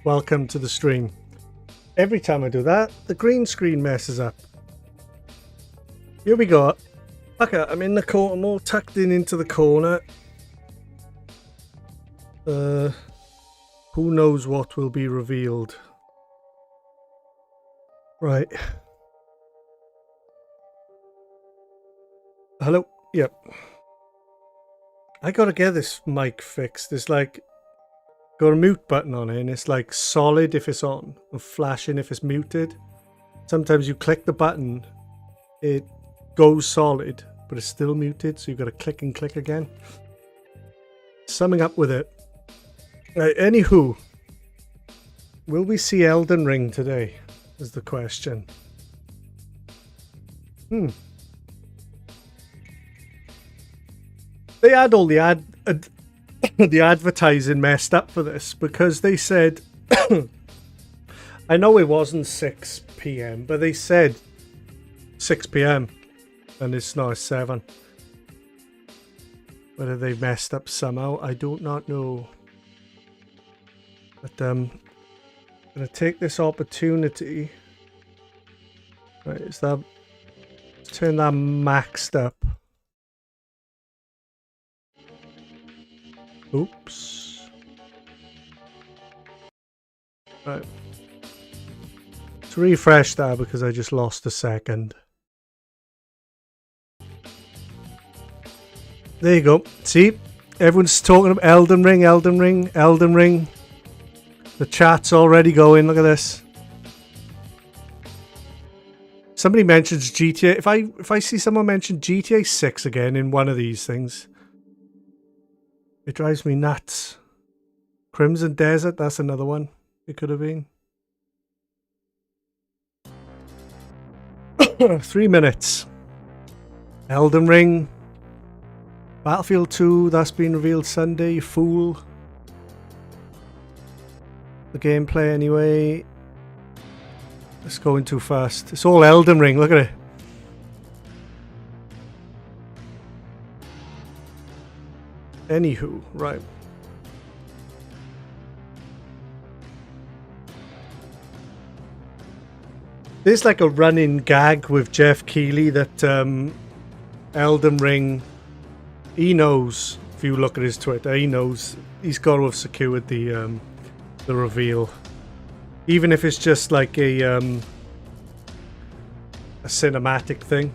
Welcome to the stream. Every time I do that, the green screen messes up. Here we go. Okay, I'm in the corner. I'm all tucked in into the corner. Who knows what will be revealed? Right. Hello? Yep. I gotta get this mic fixed. It's like got a mute button on it and it's like solid if it's on and flashing if it's muted. Sometimes you click the button, it goes solid, but it's still muted, so you've got to click and click again. Summing up with it. Anywho, will we see Elden Ring today? Is the question. They had all the the advertising messed up for this because they said I know it wasn't 6 p.m. but they said 6 p.m. and it's now 7. Whether they messed up somehow, I do not know. But I'm gonna take this opportunity. Right, let's turn that maxed up. Oops. Right. Let's refresh that because I just lost a second. There you go. See? Everyone's talking about Elden Ring, Elden Ring, Elden Ring. The chat's already going. Look at this. Somebody mentions GTA. If I see someone mention GTA 6 again in one of these things, it drives me nuts. Crimson Desert, that's another one. It could have been. 3 minutes. Elden Ring. Battlefield 2, that's been revealed Sunday, you fool. The gameplay anyway. It's going too fast. It's all Elden Ring, look at it. Anywho, right. There's like a running gag with Jeff Keighley that Elden Ring, he knows, if you look at his Twitter, he knows he's got to have secured the reveal. Even if it's just like a cinematic thing.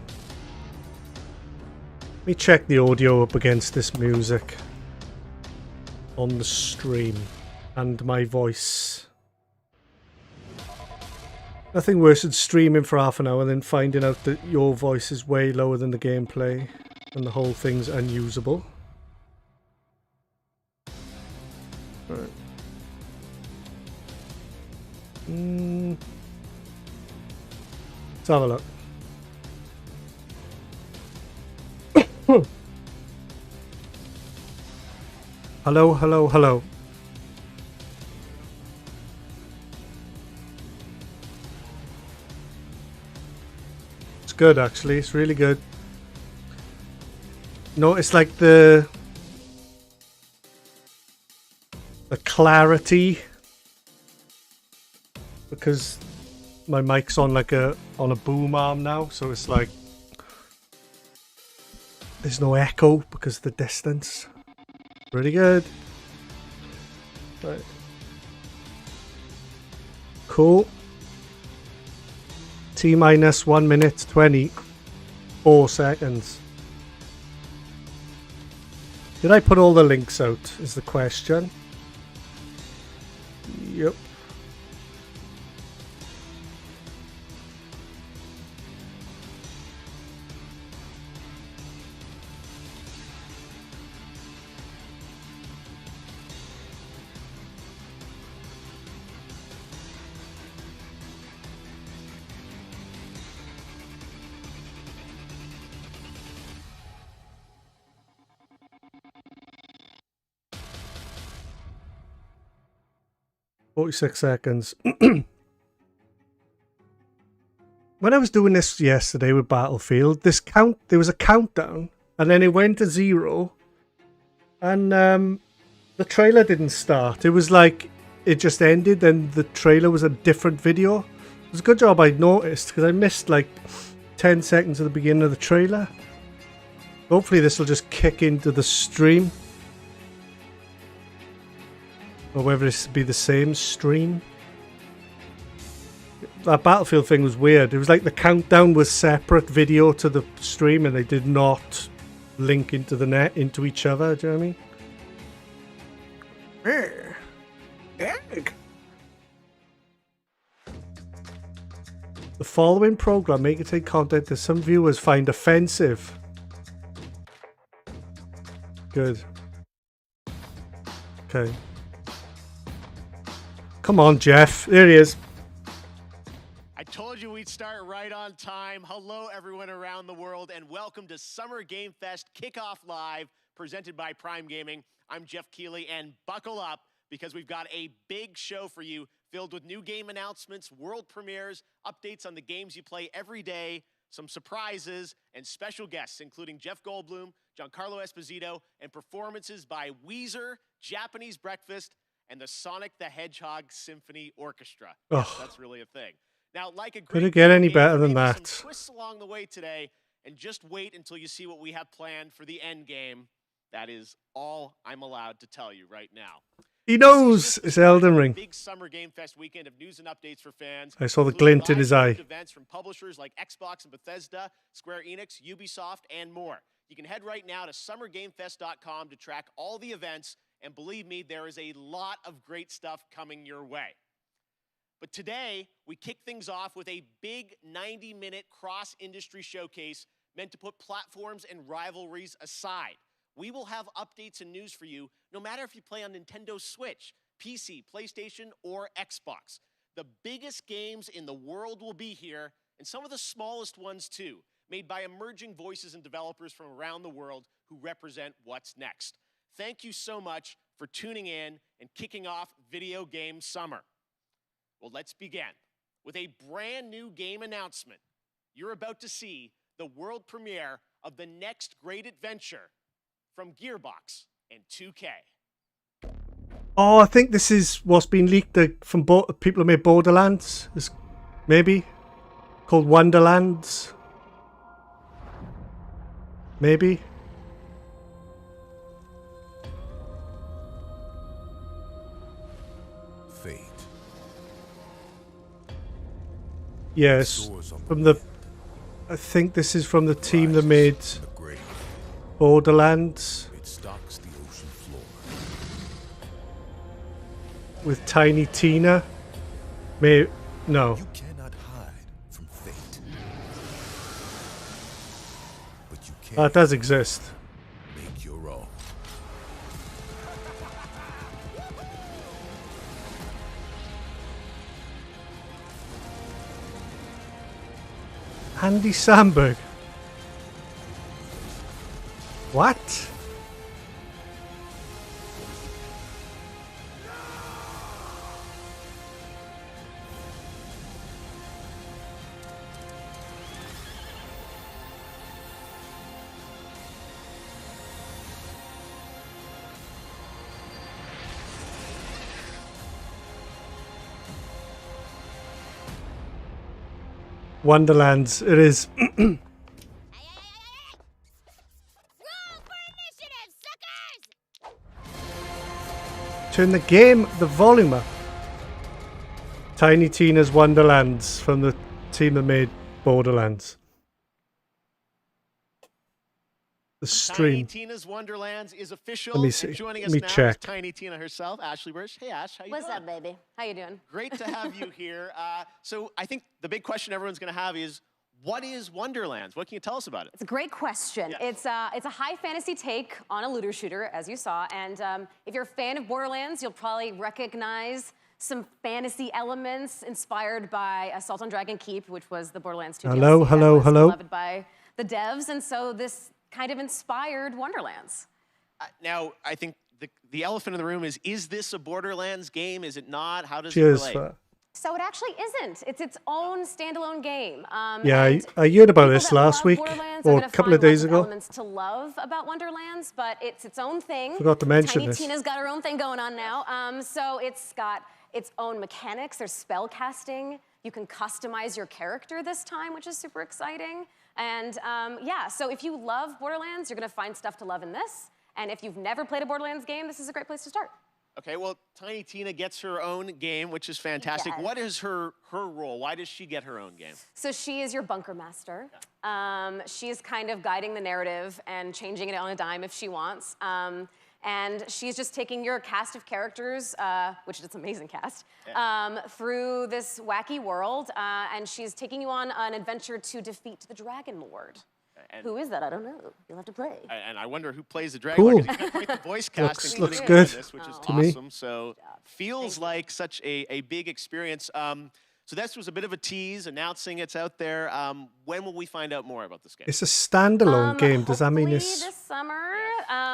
Let me check the audio up against this music on the stream and my voice. Nothing worse than streaming for half an hour and then finding out that your voice is way lower than the gameplay and the whole thing's unusable. Right. Let's have a look. Hello, hello, hello. It's good actually, it's really good. No, it's like the clarity, because my mic's on like on a boom arm now, so it's like there's no echo because of the distance. Pretty good. Right. Cool. T minus 1 minute 24 seconds. Did I put all the links out is the question. Yep. "46 seconds. When I was doing this yesterday with Battlefield, there was a countdown, and then it went to 0, and the trailer didn't start. It was like it just ended, then the trailer was a different video. It was a good job I noticed, because I missed like 10 seconds at the beginning of the trailer. Hopefully this will just kick into the stream. Or whether this will be the same stream. That Battlefield thing was weird. It was like the countdown was separate video to the stream, and they did not link into the net, into each other. Do you know what I mean? Egg. The following program may contain content that some viewers find offensive. Good. Okay. Come on, Jeff. There he is. I told you we'd start right on time. Hello, everyone around the world, and welcome to Summer Game Fest Kickoff Live, presented by Prime Gaming. I'm Jeff Keighley, and buckle up, because we've got a big show for you, filled with new game announcements, world premieres, updates on the games you play every day, some surprises, and special guests, including Jeff Goldblum, Giancarlo Esposito, and performances by Weezer, Japanese Breakfast, and the Sonic the Hedgehog Symphony Orchestra. Yes, that's really a thing. Now, like a great could it get any game, better than maybe that? some twists along the way today, and just wait until you see what we have planned for the end game. That is all I'm allowed to tell you right now. He knows it's Elden Ring. Big Summer Game Fest weekend of news and updates for fans. I saw the glint in his eye. Events from publishers like Xbox and Bethesda, Square Enix, Ubisoft, and more. You can head right now to summergamefest.com to track all the events, and believe me, there is a lot of great stuff coming your way. But today, we kick things off with a big 90-minute cross-industry showcase meant to put platforms and rivalries aside. We will have updates and news for you, no matter if you play on Nintendo Switch, PC, PlayStation, or Xbox. The biggest games in the world will be here, and some of the smallest ones too, made by emerging voices and developers from around the world who represent what's next. Thank you so much for tuning in and kicking off Video Game Summer. Well, let's begin with a brand new game announcement. You're about to see the world premiere of the next great adventure from Gearbox and 2K. Oh, I think this is what's been leaked from people who made Borderlands. It's maybe called Wonderlands. Maybe. Fate. Yes, from the. I think this is from the team that made Borderlands. It stalks the ocean floor. With Tiny Tina. No. You cannot hide from fate. But you can. That does exist. Make your own. Andy Samberg. What? Wonderlands, it is. Roll for initiative, suckers! Turn the volume up. Tiny Tina's Wonderlands from the team that made Borderlands. The stream. Tiny Tina's Wonderlands is official. Let me see. And joining Let us me now check. is Tiny Tina herself, Ashley Burch. Hey, Ash, how you What's doing? up, baby? How you doing? Great to have you here. So I think the big question everyone's going to have is, what is Wonderlands? What can you tell us about it? It's a great question. Yes. It's a high fantasy take on a looter shooter, as you saw. And if you're a fan of Borderlands, you'll probably recognize some fantasy elements inspired by Assault on Dragon Keep, which was the Borderlands 2 Hello, DLC hello, that was hello. beloved by the devs. And so this kind of inspired Wonderlands. Now, I think the elephant in the room is this a Borderlands game? Is it not? How does Cheers it for relate? that. So it actually isn't. It's its own standalone game. Yeah, and I heard about people this that last love week Borderlands are or a gonna couple of find lots days ago. elements to love about Wonderlands, but it's its own thing. Forgot to mention Tiny this. Tina's got her own thing going on now. So it's got its own mechanics. There's spell casting. You can customize your character this time, which is super exciting. And yeah, so if you love Borderlands, you're gonna find stuff to love in this. And if you've never played a Borderlands game, this is a great place to start. Okay, well, Tiny Tina gets her own game, which is fantastic. Yes. What is her role? Why does she get her own game? So she is your bunker master. She's kind of guiding the narrative and changing it on a dime if she wants. And she's just taking your cast of characters, which is an amazing cast, through this wacky world. And she's taking you on an adventure to defeat the Dragon Lord. Who is that? I don't know. You'll have to play. And I wonder who plays the Dragon Cool. Lord, 'cause you got quite the voice casting. Looks for good this, which is to me. awesome. So feels like such a big experience. So this was a bit of a tease, announcing it's out there. When will we find out more about this game? It's a standalone game. Does that mean Hopefully it's this summer?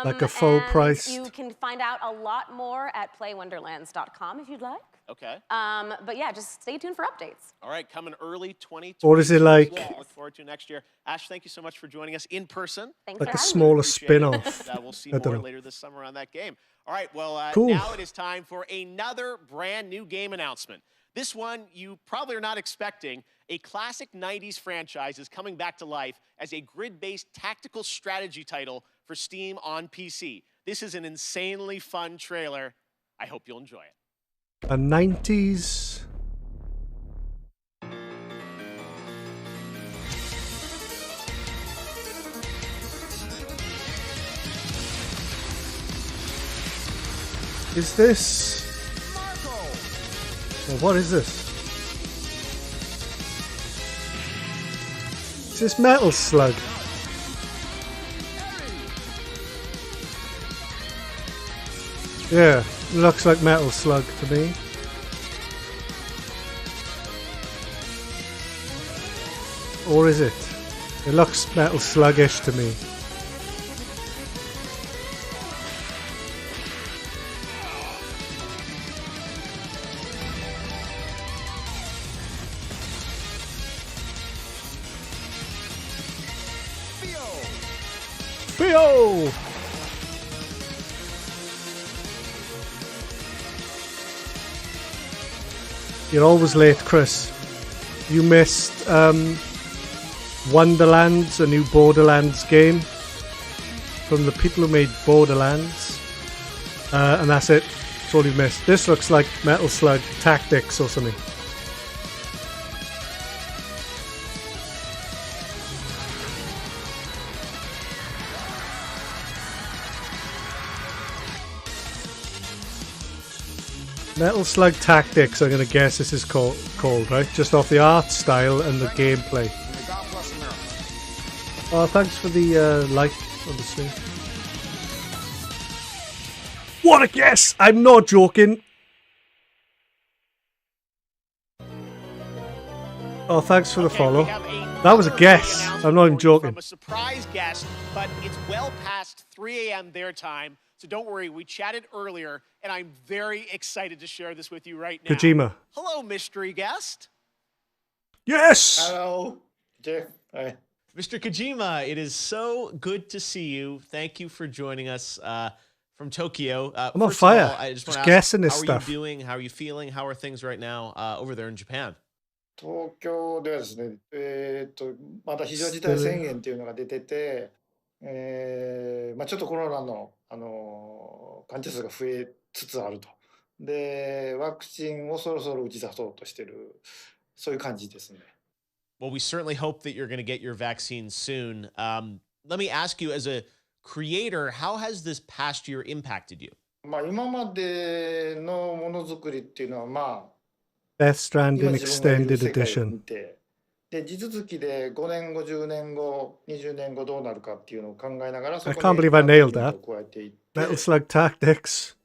like a full and priced? You can find out a lot more at playwonderlands.com if you'd like. Okay. But yeah, just stay tuned for updates. All right, coming early 2020. Or is it like- Look forward to next year. Ash, thank you so much for joining us in person. Thanks like for a having me. smaller Appreciate spin-off? it. We'll see I don't more know. later this summer on that game. All right, well, Cool. now it is time for another brand new game announcement. This one you probably are not expecting. A classic 90s franchise is coming back to life as a grid-based tactical strategy title for Steam on PC. This is an insanely fun trailer. I hope you'll enjoy it. A 90s. Is this? Well, what is this? Is this Metal Slug? Yeah, looks like Metal Slug to me. Or is it? It looks Metal Sluggish to me. Theo! You're always late, Chris. You missed Wonderlands, a new Borderlands game from the people who made Borderlands. And that's it. That's all you missed. This looks like Metal Slug Tactics or something. Metal Slug Tactics, I'm going to guess this is called, right? Just off the art style and the gameplay. Oh, thanks for the like on the stream. What a guess! I'm not joking. Oh, thanks for the Okay, follow. we have That was a another guess. big I'm not even announcement joking. From a surprise guest, but it's well past 3 a.m. their time. So don't worry, we chatted earlier, and I'm very excited to share this with you right now. Kojima. Hello, mystery guest. Yes! Hello, Jeff. Hi. Mr. Kojima, it is so good to see you. Thank you for joining us from Tokyo. I'm on first of fire. all, I just Just want to ask, guessing this how stuff. are you doing? How are you feeling? How are things right now over there in Japan? 東京ではですね、まだ非常事態宣言っていうのが出てて、ちょっとコロナの、患者数が増えつつあると。で、ワクチンをそろそろ打ち出そうとしてる、そういう感じですね。Well, we certainly hope that you're going to get your vaccine soon. Let me ask you, as a creator, how has this past year impacted you? 今までのものづくりっていうのは、Death 今 Stranding 自分がいる Extended 世界を Edition. 見て、で、地続きで5年後、10年後、20年後どうなるかっていうのを考えながら、そ I こ can't に believe I nailed ア that. クティビティを加えていって、 Metal Slug Tactics.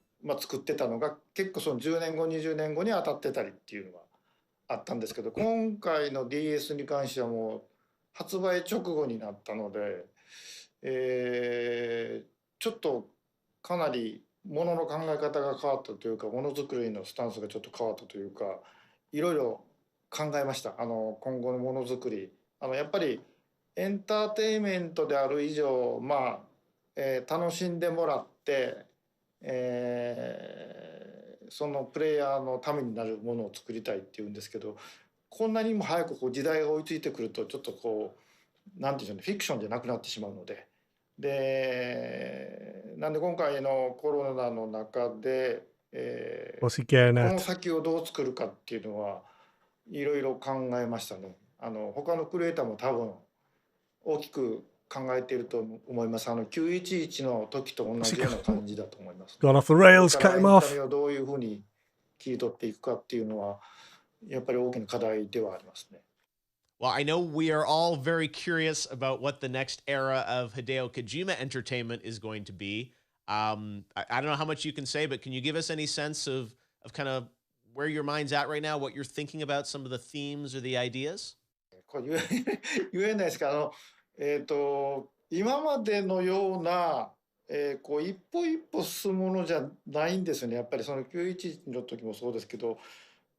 作ってたのが結構その10年後20年後に当たってたりっていうのがあったんですけど、今回の DS に関してはもう発売直後になったので、ちょっとかなりものの考え方が変わったというか、ものづくりのスタンスがちょっと変わったというか、いろいろ考えました。今後のものづくり。やっぱりエンターテインメントである以上、楽しんでもらって、そのプレイヤーのためになるものを作りたいっていうんですけど、こんなにも早く時代が追いついてくると、ちょっとなんていうんでしょうね、フィクションじゃなくなってしまうので。なんで今回のコロナの中で、What's he getting この at? 先をどう作るかっていうのはいろいろ考えましたね。他のクリエイターも多分大きく考えていると思います。911の時と同じような感じだと思います。 Gone off the rails, これ cut から him エンタ off. メをどういうふうに切り取っていくかっていうのはやっぱり大きな課題ではありますね。Well, I know we are all very curious about what the next era of Hideo Kojima entertainment is going to be. I don't know how much you can say, but can you give us any sense of kind of where your mind's at right now, what you're thinking about, some of the themes or the ideas? これ言えないですけど、今までのような、一歩一歩進むものじゃないんですよね。やっぱりその911の時もそうですけど、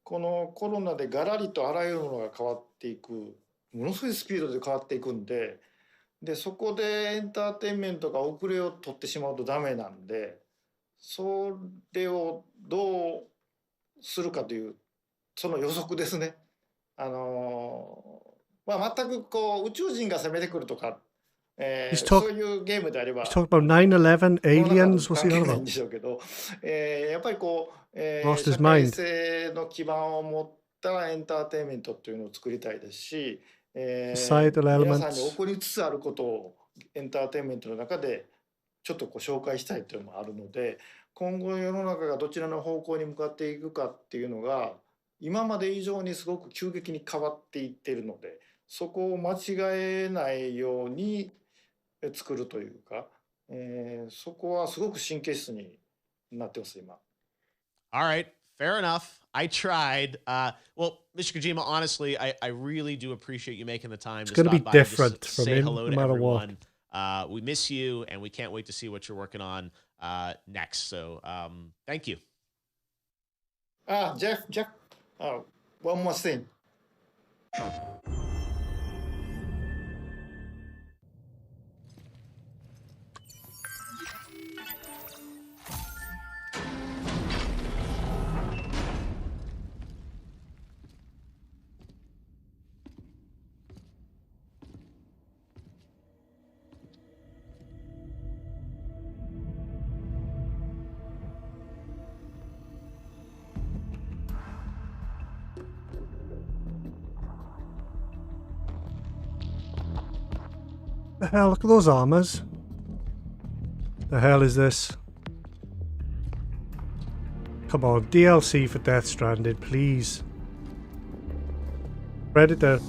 このコロナでガラリとあらゆるものが変わっていく、ものすごいスピードで変わっていくんで、そこでエンターテインメントが遅れを取ってしまうとダメなんで、それをどうするかというその予測ですね。全く宇宙人が攻めてくるとか、そういうゲームであれば He's talking about 9/11 aliens. What's he 関係 on ないん about? でしょうけど、やっぱりLost his 社会 mind. 性の基盤を持ったエンターテインメントっていうのを作りたいですし、Societal 皆さんに elements. 起こりつつあることをエンターテインメントの中でちょっと紹介したいというのもあるので、今後世の中がどちらの方向に向かっていくかっていうのが今まで以上にすごく急激に変わっていっているので、そこを間違えないように作るというか、そこはすごく神経質になってます今。All right, fair enough. I tried. Well, Mr. Kojima, honestly, I really do appreciate you making the time It's to going to stop be by and just different from say him, hello no to matter everyone. what. We miss you, and we can't wait to see what you're working on next. So, thank you. Jeff, one more thing. The hell, look at those armors. The hell is this? Come on, DLC for Death Stranded, please. Predator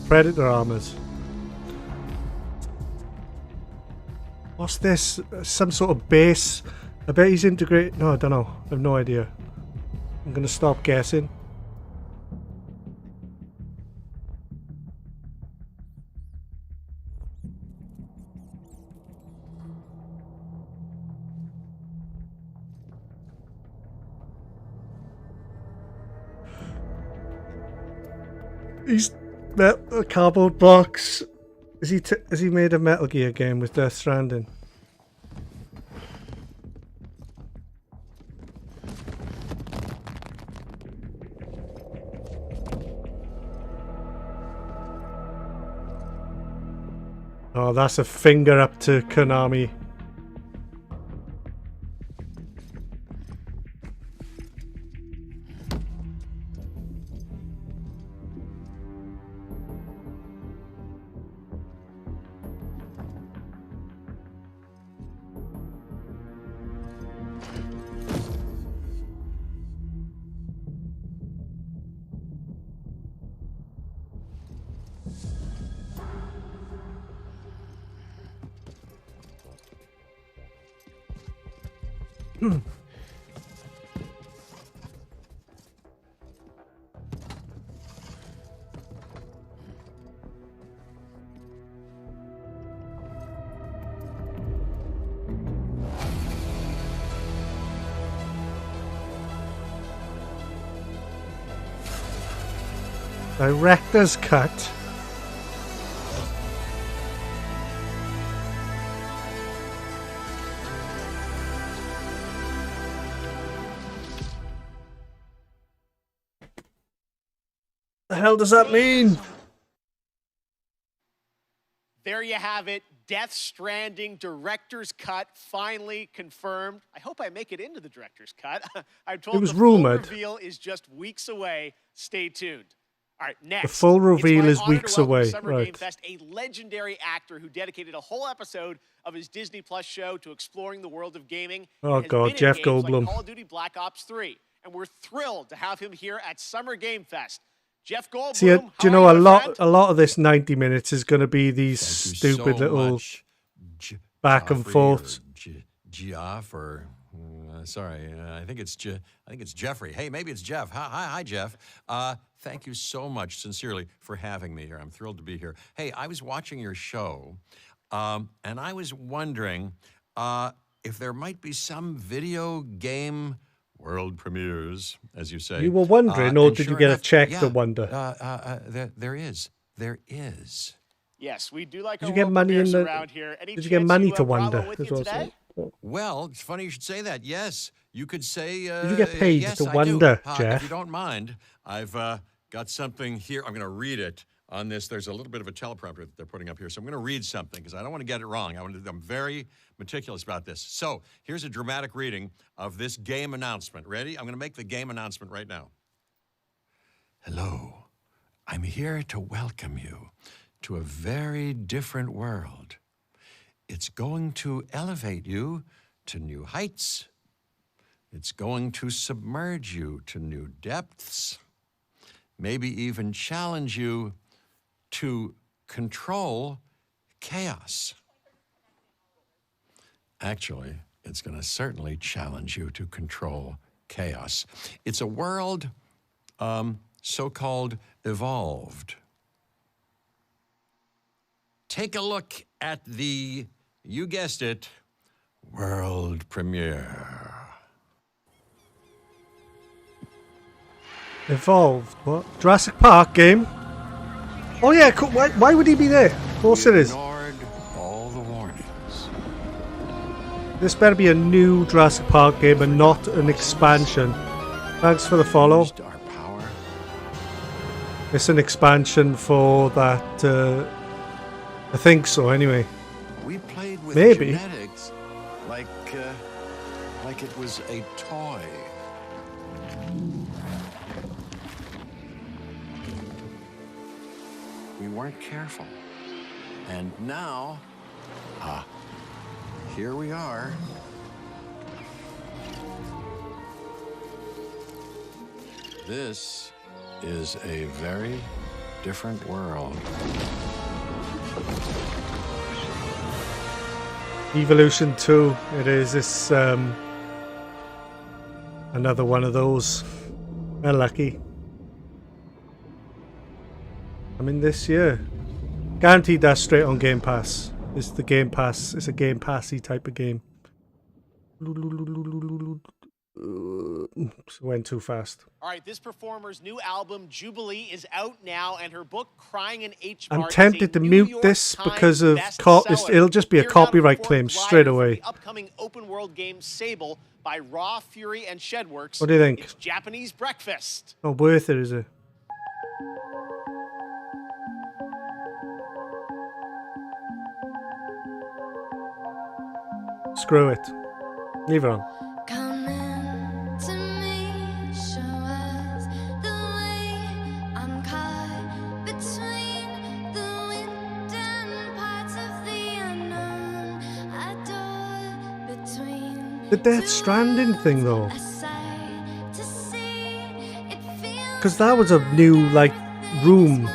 armors. What's this? Some sort of base? I bet he's integrated. No, I don't know. I have no idea. I'm gonna stop guessing. He's a cardboard box. Has he made a Metal Gear game with Death Stranding? Oh, that's a finger up to Konami. Director's cut. The hell does that mean? There you have it. Death Stranding Director's Cut finally confirmed. I hope I make it into the Director's Cut. I'm told It was the full rumored. reveal is just weeks away. Stay tuned. All right, next. The full reveal it's is my honor to weeks welcome to away, Summer Game right. Fest, a legendary actor who dedicated a whole episode of his Disney Plus show to exploring the world of gaming. Oh, and has God, been in Jeff games like Goldblum. Call of Duty Black Ops 3. And we're thrilled to have him here at Summer Game Fest. Jeff Goldblum, See, do how you are know my friend? a lot of this 90 minutes is going to be these Thank you stupid so little much, back and Joffrey, forths. or Geoff, or sorry, I think it's Jeffrey. Hey, maybe it's Jeff. Hi, Jeff. Thank you so much, sincerely, for having me here. I'm thrilled to be here. Hey, I was watching your show, and I was wondering if there might be some video game world premieres, as you say. You were wondering, or and did you sure get a enough, check yeah, to wonder? There is. Yes, we do like Did our you get world money in premieres the? around here. Any Did you get chance money to Bravo wonder? with Is you what today? I'm- Well, it's funny you should say that. Yes, you could say. Did you get paid yes, to I wonder, do. If Jeff? you don't mind, I've got something here. I'm going to read it on this. There's a little bit of a teleprompter that they're putting up here, so I'm going to read something because I don't want to get it wrong. I'm very meticulous about this. So here's a dramatic reading of this game announcement. Ready? I'm going to make the game announcement right now. Hello, I'm here to welcome you to a very different world. It's going to elevate you to new heights. It's going to submerge you to new depths. Maybe even challenge you to control chaos. Actually, it's going to certainly challenge you to control chaos. It's a world so-called evolved. Take a look at the, you guessed it, world premiere. Evolved. What? Jurassic Park game? Oh yeah. Cool. Why would he be there? Of course it is. Ignored all the warnings. This better be a new Jurassic Park game and not an expansion. Thanks for the follow. Used our power. It's an expansion for that. I think so. Anyway. We played with Maybe. genetics like it was a toy. We weren't careful. And now, here we are. This is a very different world. Evolution 2. It is. It's another one of those. We're lucky. I mean, this year. Guaranteed that's straight on Game Pass. It's the Game Pass. It's a Game Passy type of game. Went too fast. All right, this performer's new album, Jubilee, is out now, and her book, Crying in H I'm Mart, tempted to mute this because of it'll just be a copyright claim straight away. The upcoming open world game Sable by Raw, Fury, and Shedworks. What do you think? It's Japanese breakfast. Not worth it, is it? Screw it. Leave it on. Come in to me, show us the way. I'm caught between the wind and parts of the unknown. A door between The Death Stranding thing, though. a sight to see. It feels Because that was a new, like, room,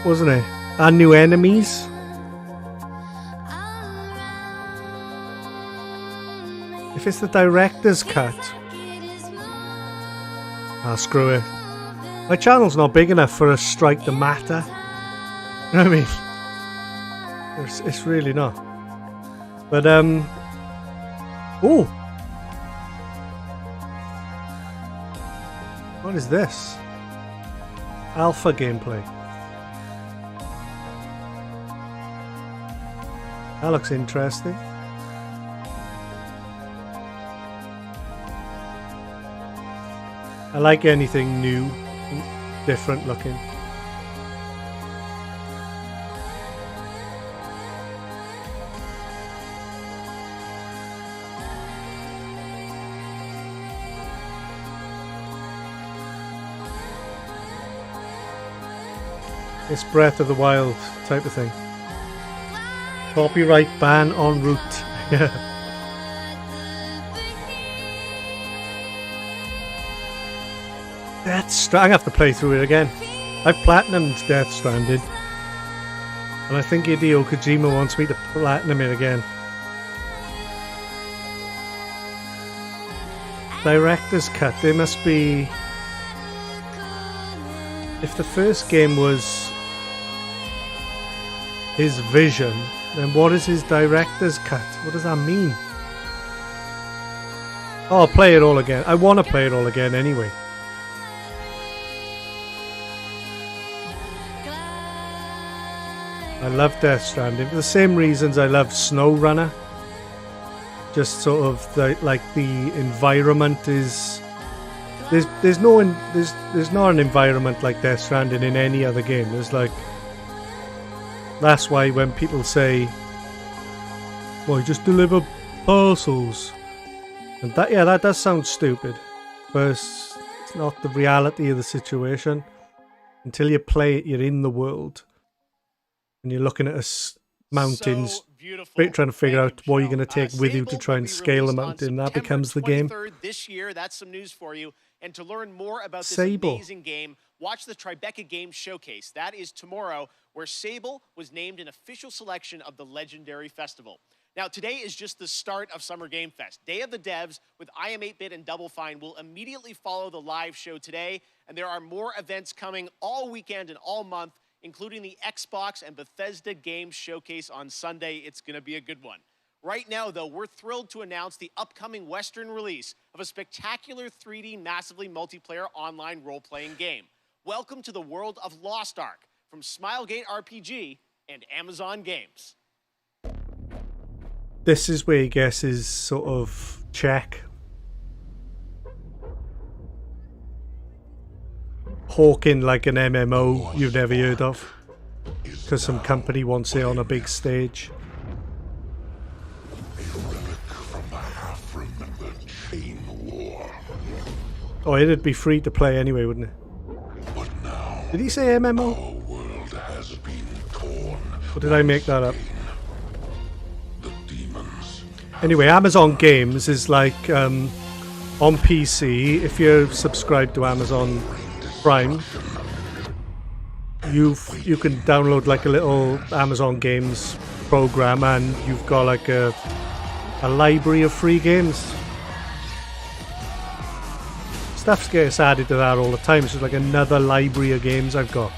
wasn't it? And new enemies. If it's the director's cut, screw it. My channel's not big enough for a strike the matter. You know what I mean? It's really not. But oh, what is this? alpha gameplay. That looks interesting. I like anything new, different looking. It's Breath of the Wild type of thing. Copyright ban en route. Yeah. I'm gonna have to play through it again. I've platinumed Death Stranding, and I think Hideo Kojima wants me to platinum it again. Director's cut. There must be. If the first game was his vision, then what is his director's cut? What does that mean? Oh, I'll play it all again. I want to play it all again anyway. I love Death Stranding for the same reasons I love SnowRunner. Just sort of the environment is there's not an environment like Death Stranding in any other game. That's why when people say, "Well, you just deliver parcels," and that does sound stupid, but it's not the reality of the situation. Until you play it, you're in the world. And you're looking at mountains, trying to figure out what you're going to take with you to try and scale the mountain. That becomes the game. This year, that's some news for you. And to learn more about this Sable. amazing game, watch the Tribeca Games Showcase. That is tomorrow, where Sable was named an official selection of the Legendary Festival. Now, today is just the start of Summer Game Fest. Day of the Devs with iam8bit and Double Fine will immediately follow the live show today. And there are more events coming all weekend and all month, including the Xbox and Bethesda Games Showcase on Sunday. It's going to be a good one. Right now, though, we're thrilled to announce the upcoming Western release of a spectacular 3D, massively multiplayer online role-playing game. Welcome to the world of Lost Ark from Smilegate RPG and Amazon Games. This is where he gets his sort of check. Hawking like an MMO you've never heard of, because some company wants it on a big stage. Oh, it'd be free to play anyway, wouldn't it? Did he say MMO? Or did I make that up? Anyway, Amazon Games is like on PC. If you're subscribed to Amazon Prime, you can download like a little Amazon Games program, and you've got like a library of free games. Stuff gets added to that all the time. It's just like another library of games I've got.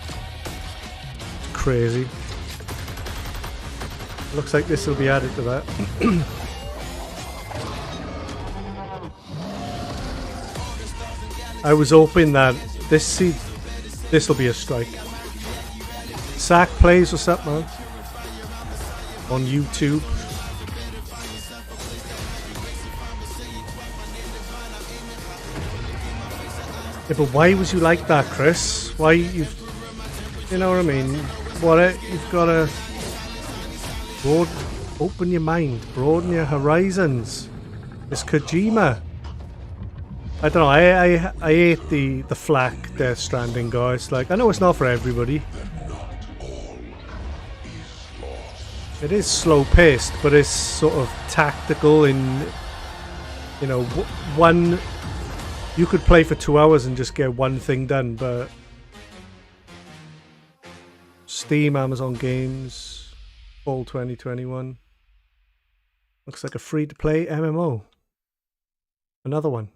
It's crazy. Looks like this will be added to that. I was hoping that this will be a strike. Sack Plays, what's up, man? On YouTube. Yeah, but why was you like that, Chris? Why you know what I mean? You've got to open your mind, broaden your horizons. It's Kojima. I don't know, I hate the flack Death Stranding guys. Like, I know it's not for everybody. It is slow paced, but it's sort of tactical in, you know, one, you could play for 2 hours and just get one thing done, but Steam, Amazon Games, fall 2021. Looks like a free to play MMO. Another one.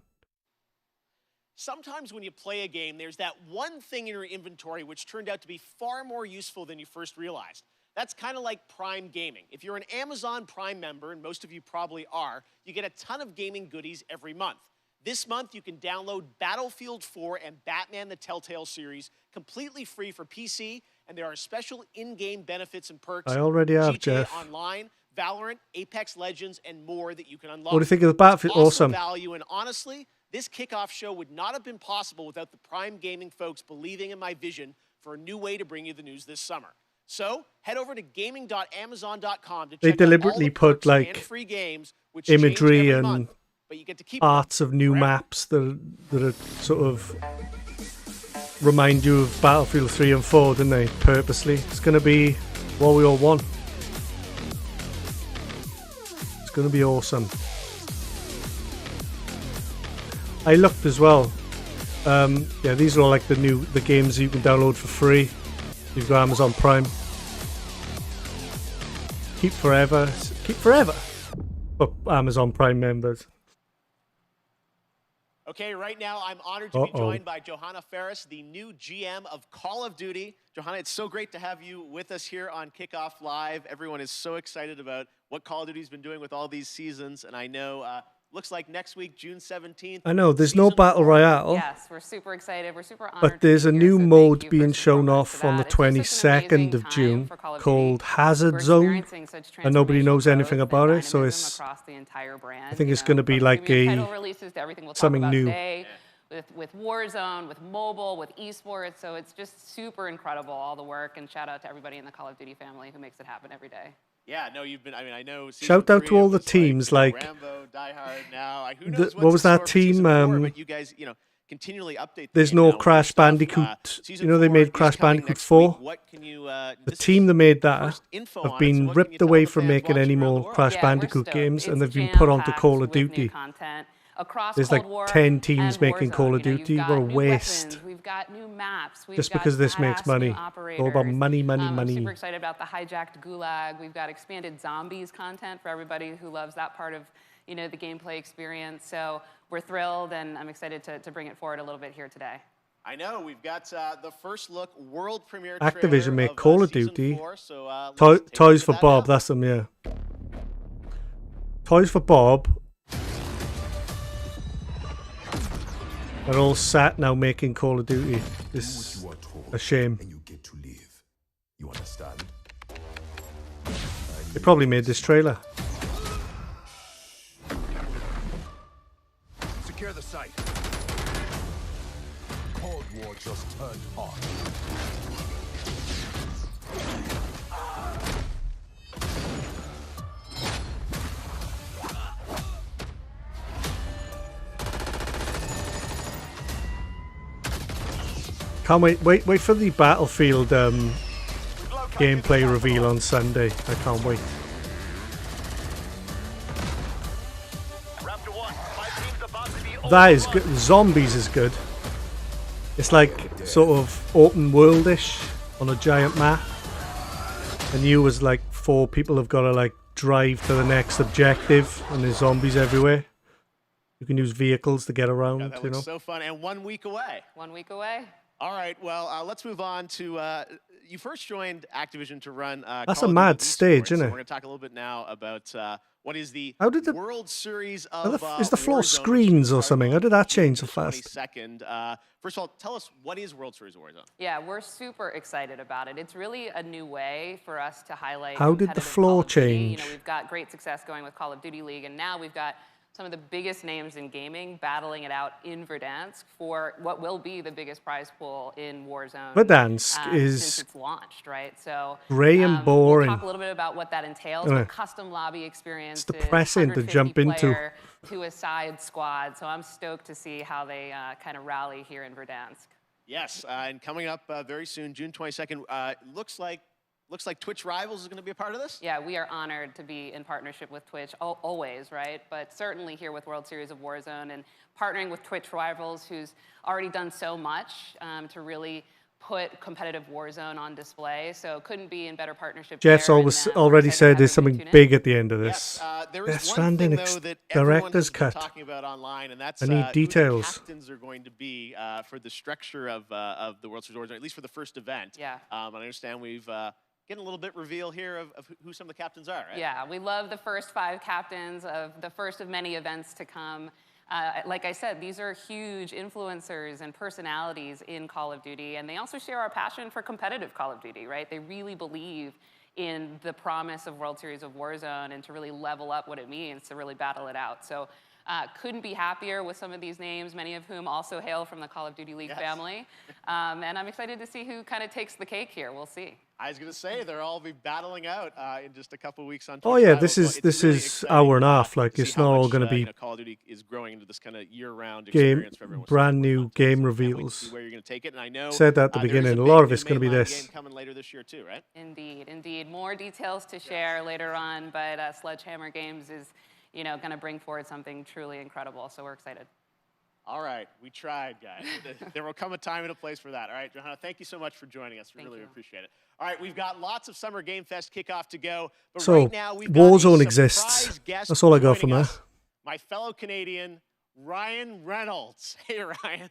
Sometimes when you play a game, there's that one thing in your inventory which turned out to be far more useful than you first realized. That's kind of like Prime Gaming. If you're an Amazon Prime member, and most of you probably are, you get a ton of gaming goodies every month. This month, you can download Battlefield 4 and Batman the Telltale series completely free for PC, and there are special in-game benefits and perks. I already have, GTA Jeff. Online, Valorant, Apex Legends, and more that you can unlock. What do you think of the Battlefield? Awesome. Value, and honestly, this kickoff show would not have been possible without the Prime Gaming folks believing in my vision for a new way to bring you the news this summer. So head over to gaming.amazon.com to check They out deliberately all the put perks and like free games, which imagery change every and month, but you get to keep them parts of new forever. maps that are sort of remind you of Battlefield 3 and 4, didn't they? Purposely. It's going to be what we all want. It's going to be awesome. I looked as well. Yeah, these are all like the games you can download for free. You've got Amazon Prime. Keep forever for Amazon Prime members. Okay, right now I'm honored to be joined by Johanna Ferris, the new GM of Call of Duty. Johanna, it's so great to have you with us here on Kickoff Live. Everyone is so excited about what Call of Duty's been doing with all these seasons, and I know looks like next week, June 17th. I know there's no battle royale. Yes, we're super excited. We're super honored. But there's to a be new here, so mode thank you being first and shown foremost off for on the that. It's just such an 22nd amazing of time June for Call of Duty. called Hazard We're Zone. experiencing such And nobody knows transformational anything growth about and it, so dynamism it's across the entire brand, I think you it's know, going to be from like premium a title releases to everything we'll talk something about new. today, with Warzone, with mobile, with esports. So it's just super incredible, all the work, and shout out to everybody in the Call of Duty family who makes it happen every day. Yeah, no, you've been. I mean, I know. Shout out to all the teams like Rambo, Die Hard. Now, who knows what was that team? But you guys, continually update. There's no Crash Bandicoot. You know they made Crash Bandicoot 4. What can you? The team that made that info have been ripped away from making any more Crash Bandicoot games, and they've been put onto Call of Duty. There's like 10 teams making Call of Duty. What a waste. We've got new maps. Just because this makes money. All about money, money, I'm money. super excited about the hijacked Gulag. We've got expanded zombies content for everybody who loves that part of the gameplay experience. So we're thrilled, and I'm excited to bring it forward a little bit here today. I know we've got the first look world premiere. Activision make Call of Duty. 4, so, Toys for Bob. That's them, yeah. Toys for Bob. They're all sat now making Call of Duty. This is a shame. And you get to live. You understand? They probably made this trailer. Secure the site. Cold War just turned hot. Can't wait for the Battlefield gameplay reveal on Sunday. I can't wait. That is good. Zombies is good. It's like sort of open worldish on a giant map, and you as like 4 people have got to like drive to the next objective, and there's zombies everywhere. You can use vehicles to get around. Yeah, that looks so fun, and 1 week away. 1 week away. All right, well, let's move on to, you first joined Activision to run That's Call a of mad Duty stage, esports, isn't so it? We're going to talk a little bit now about what is the How did the- World Series Are of is the floor Warzone, which screens or will start something? How on did that June change so fast? 22nd. First of all, tell us, what is World Series of Warzone? Yeah, we're super excited about it. It's really a new way for us to highlight How did the competitive floor Call of Duty. change? We've got great success going with Call of Duty League, and now we've got some of the biggest names in gaming battling it out in Verdansk for what will be the biggest prize pool in Warzone. Verdansk is since it's launched, right? So grey and boring. We'll talk a little bit about what that entails. Yeah. A custom lobby experience. It's depressing to jump into. To a side squad. So I'm stoked to see how they kind of rally here in Verdansk. Yes, and coming up very soon, June 22nd, looks like Twitch Rivals is going to be a part of this? Yeah, we are honored to be in partnership with Twitch, always, right? But certainly here with World Series of Warzone and partnering with Twitch Rivals, who's already done so much to really put competitive Warzone on display. So couldn't be in better partnership. Jeff's there, always and, we're already excited said to there's have you something tune in. big at the end of this. Yes, there Death is one Stranding thing, though, that everyone director's has been cut. talking about online, and that's I need who details. the captains are going to be for the structure of the World Series of Warzone, at least for the first event. Yeah. I understand we've getting a little bit reveal here of who some of the captains are, right? Yeah, we love the first 5 captains of the first of many events to come. Like I said, these are huge influencers and personalities in Call of Duty, and they also share our passion for competitive Call of Duty, right? They really believe in the promise of World Series of Warzone and to really level up what it means to really battle it out. So couldn't be happier with some of these names, many of whom also hail from the Call of Duty League family. And I'm excited to see who kind of takes the cake here. We'll see. I was going to say they'll all be battling out in just a couple of weeks on. Oh yeah, this is hour and a half. Like it's not all going to be Call of Duty is growing into this kind of year-round game, experience for everyone. brand new game reveals. Where you're going to take it, and I know said that at the beginning. A lot of it's going to be this. Game coming later this year too, right? Indeed, indeed. More details to share later on, but Sledgehammer Games is, going to bring forward something truly incredible. So we're excited. All right, we tried, guys. There will come a time and a place for that. All right, Johanna, thank you so much for joining us. We really appreciate it. All right, we've got lots of Summer Game Fest kickoff to go, but so, right now we've got Warzone a exists. surprise guest That's all I got from joining that. us, my fellow Canadian, Ryan Reynolds. Hey, Ryan.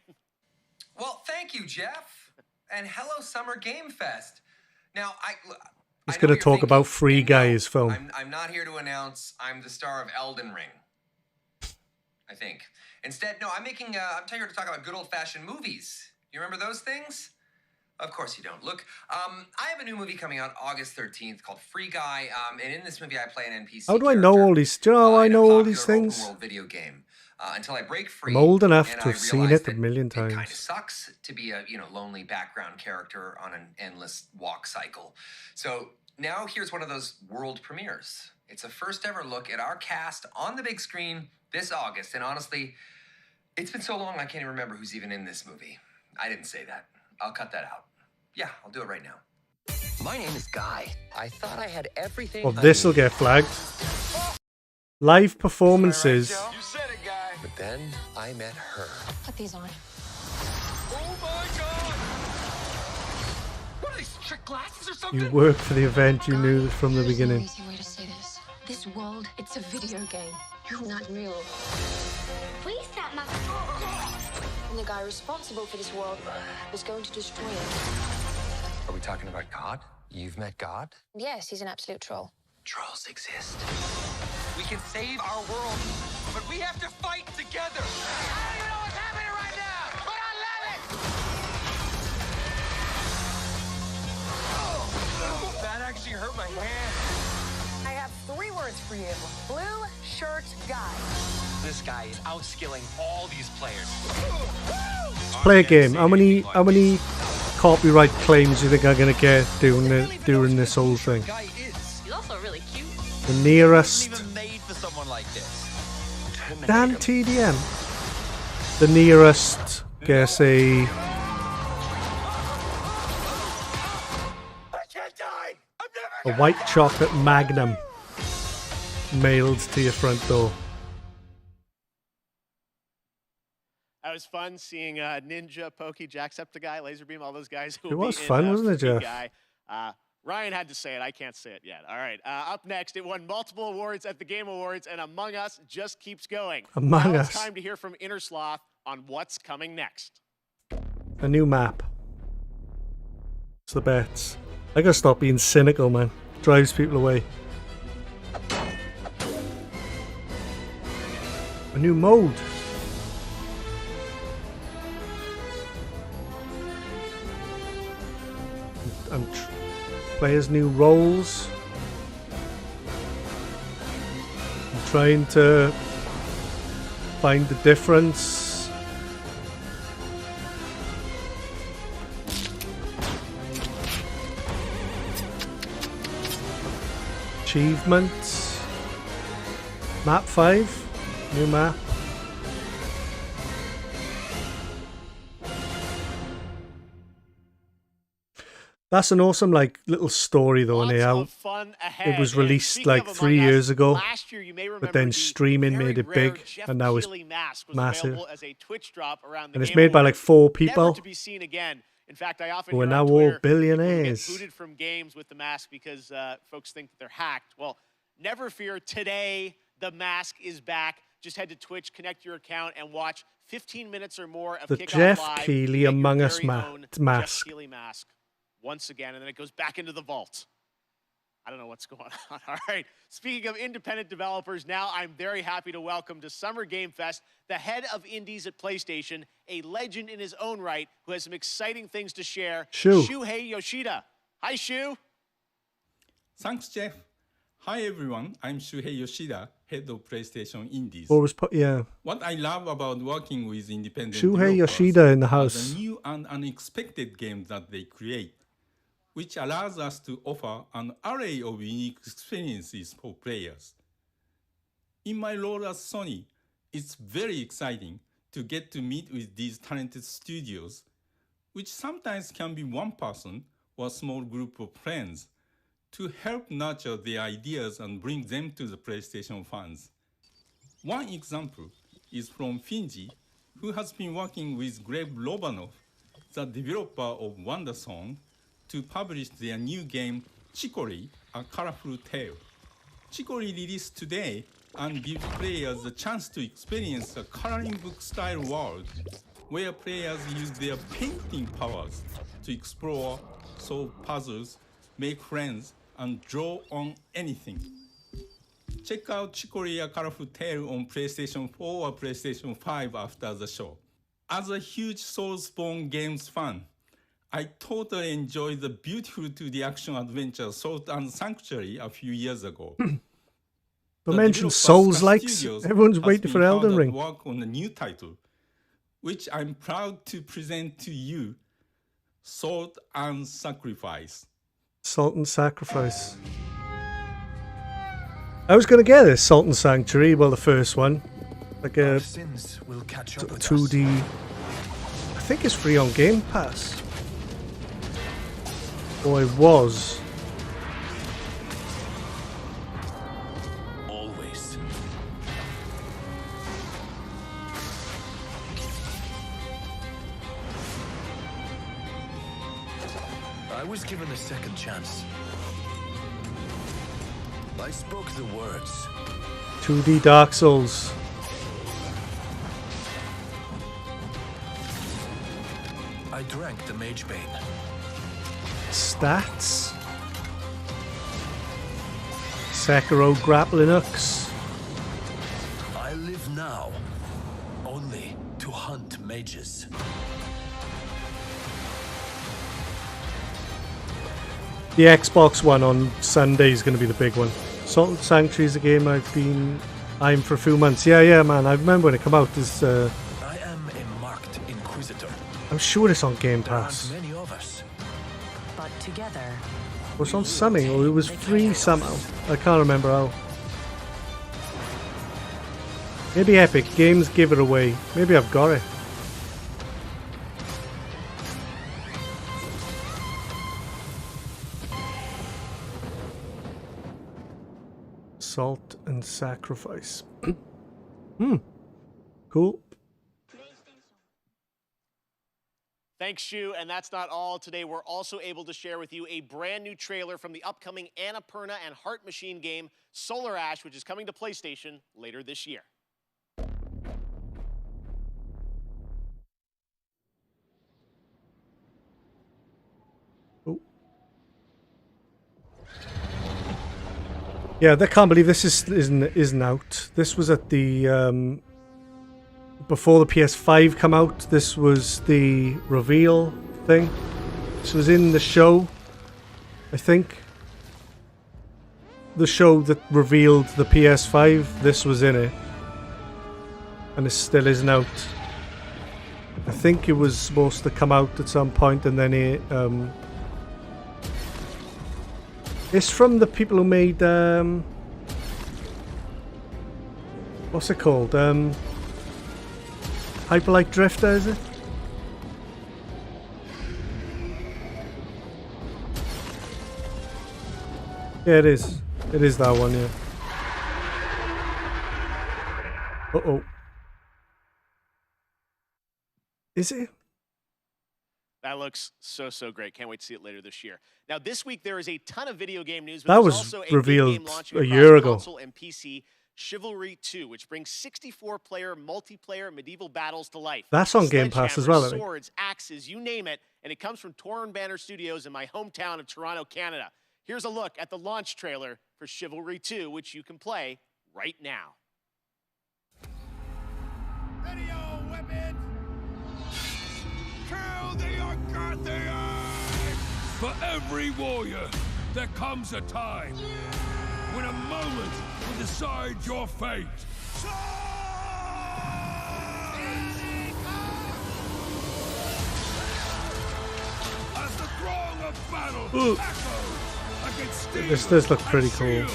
Well, thank you, Jeff, and hello, Summer Game Fest. Now, He's going to talk about Free Guy's film. I'm not here to announce I'm the star of Elden Ring. I think. Instead, no, I'm here to talk about good old-fashioned movies. You remember those things? Of course you don't. Look, I have a new movie coming out August 13th called Free Guy, and in this movie I play an NPC How do I know all these? Do you know how I know all these things? World video game. Until I break free. I'm old enough and to I have seen realize it a million times. It kind of sucks to be a lonely background character on an endless walk cycle. So now here's one of those world premieres. It's a first ever look at our cast on the big screen this August, and honestly, it's been so long I can't even remember who's even in this movie. I didn't say that. I'll cut that out. Yeah, I'll do it right now. My name is Guy. I thought I had everything. Well, this'll get flagged. Live performances. You said it, Guy. But then I met her. Put these on. Oh my God! What are these trick glasses or something? You work for the event. You knew from the beginning. There's no easy way to say this. This world, it's a video game. You're not real. Please stop my. And the guy responsible for this world was going to destroy it. Are we talking about God? You've met God? Yes, he's an absolute troll. Trolls exist. We can save our world, but we have to fight together. I don't even know what's happening right now, but I love it! Oh, that actually hurt my hand. I have 3 words for you. Blue shirt guy. This guy is outskilling all these players. Play a game. How many copyright claims do you think I'm gonna get during this whole thing? He's also really cute. The nearest. Even made for someone like this. Dan TDM. The nearest, guess a. A white chocolate Magnum mailed to your front door. That was fun seeing Ninja, Pokey, Jacksepticeye, Laserbeam, all those guys. Who It will was be in, fun, wasn't it, Free Jeff? Guy. Ryan had to say it. I can't say it yet. All right. Up next, it won multiple awards at the Game Awards, and Among Us just keeps going. Among now Us. It's time to hear from Innersloth on what's coming next. A new map. It's the bets. I gotta stop being cynical, man. Drives people away. A new mode. And players' new roles. I'm trying to find the difference. Achievements. Map 5. New map. That's an awesome little story though, and how it was released like 3 years ago, last year, you may but then streaming made it big, and now it's massive. As a Twitch drop around the And it's Game made by like Awards. 4 Never people to be seen again. In fact, I often who are hear now on all Twitter, people billionaires. get booted from games with the mask because folks think that they're hacked. Well, never fear. Today, the mask is back. Just head to Twitch, connect your account, and watch 15 minutes or more of The Kickoff Jeff Live. Keighley Get your Among Us very own mask. Jeff Keighley mask once again, and then it goes back into the vault. I don't know what's going on. All right. Speaking of independent developers, now I'm very happy to welcome to Summer Game Fest the head of indies at PlayStation, a legend in his own right who has some exciting things to share. Shuhei Yoshida. Hi, Shu. Thanks, Jeff. Hi, everyone. I'm Shuhei Yoshida, head of PlayStation Indies. What I love about working with independent Shuhei Yoshida in the are house. the new and unexpected games that they create, which allows us to offer an array of unique experiences for players. In my role at Sony, it's very exciting to get to meet with these talented studios, which sometimes can be one person or a small group of friends, to help nurture their ideas and bring them to the PlayStation fans. One example is from Finji, who has been working with Greg Lobanov, the developer of WonderSong, to publish their new game, Chicory, A Colorful Tale. Chicory released today and gives players the chance to experience a coloring book-style world where players use their painting powers to explore, solve puzzles, make friends, and draw on anything. Check out Chicory A Colorful Tale on PlayStation 4 or PlayStation 5 after the show. As a huge Soulsborne games fan, I totally enjoyed the beautiful 2D action adventure Salt and Sanctuary a few years ago. But mention Souls-likes. Everyone's waiting for Elden Ring. Work on a new title, which I'm proud to present to you, Salt and Sacrifice. Salt and Sacrifice. I was going to get this Salt and Sanctuary, well, the first one. Like a 2D. I think it's free on Game Pass. Or it was. Always. I was given a second chance. I spoke the words. 2D Dark Souls. I drank the Mage Bane. Stats. Sekiro grappling hooks. I live now only to hunt mages. The Xbox One on Sunday is going to be the big one. Salt and Sanctuary is a game I've been eyeing for a few months. Yeah, man. I remember when it came out. This, I am a marked inquisitor. I'm sure it's on Game Pass. Many of us. But together. It was on something, or it was free somehow. I can't remember how. Maybe Epic Games give it away. Maybe I've got it. Salt and Sacrifice. Cool. Thanks, Shu. And that's not all. Today, we're also able to share with you a brand new trailer from the upcoming Annapurna and Heart Machine game, Solar Ash, which is coming to PlayStation later this year. Yeah, I can't believe this isn't out. This was at the before the PS5 come out. This was the reveal thing. This was in the show, I think. The show that revealed the PS5. This was in it, and it still isn't out. I think it was supposed to come out at some point, and then it. It's from the people who made what's it called? Hyper Light Drifter, is it? Yeah, it is. It is that one, yeah. Uh-oh. Is it? That looks so great. Can't wait to see it later this year. Now, this week there is a ton of video game news. But that there's was also a revealed big game launching a across year ago. console and PC, Chivalry 2, which brings 64-player multiplayer medieval battles to life. That's on Game Pass as well, I think. Swords, axes, you name it, and it comes from Torn Banner Studios in my hometown of Toronto, Canada. Here's a look at the launch trailer for Chivalry 2, which you can play right now. Video weapons! Kill the Argathians! For every warrior, there comes a time when a moment will decide your fate. As the throng of battle echoes against steel This does look pretty cool.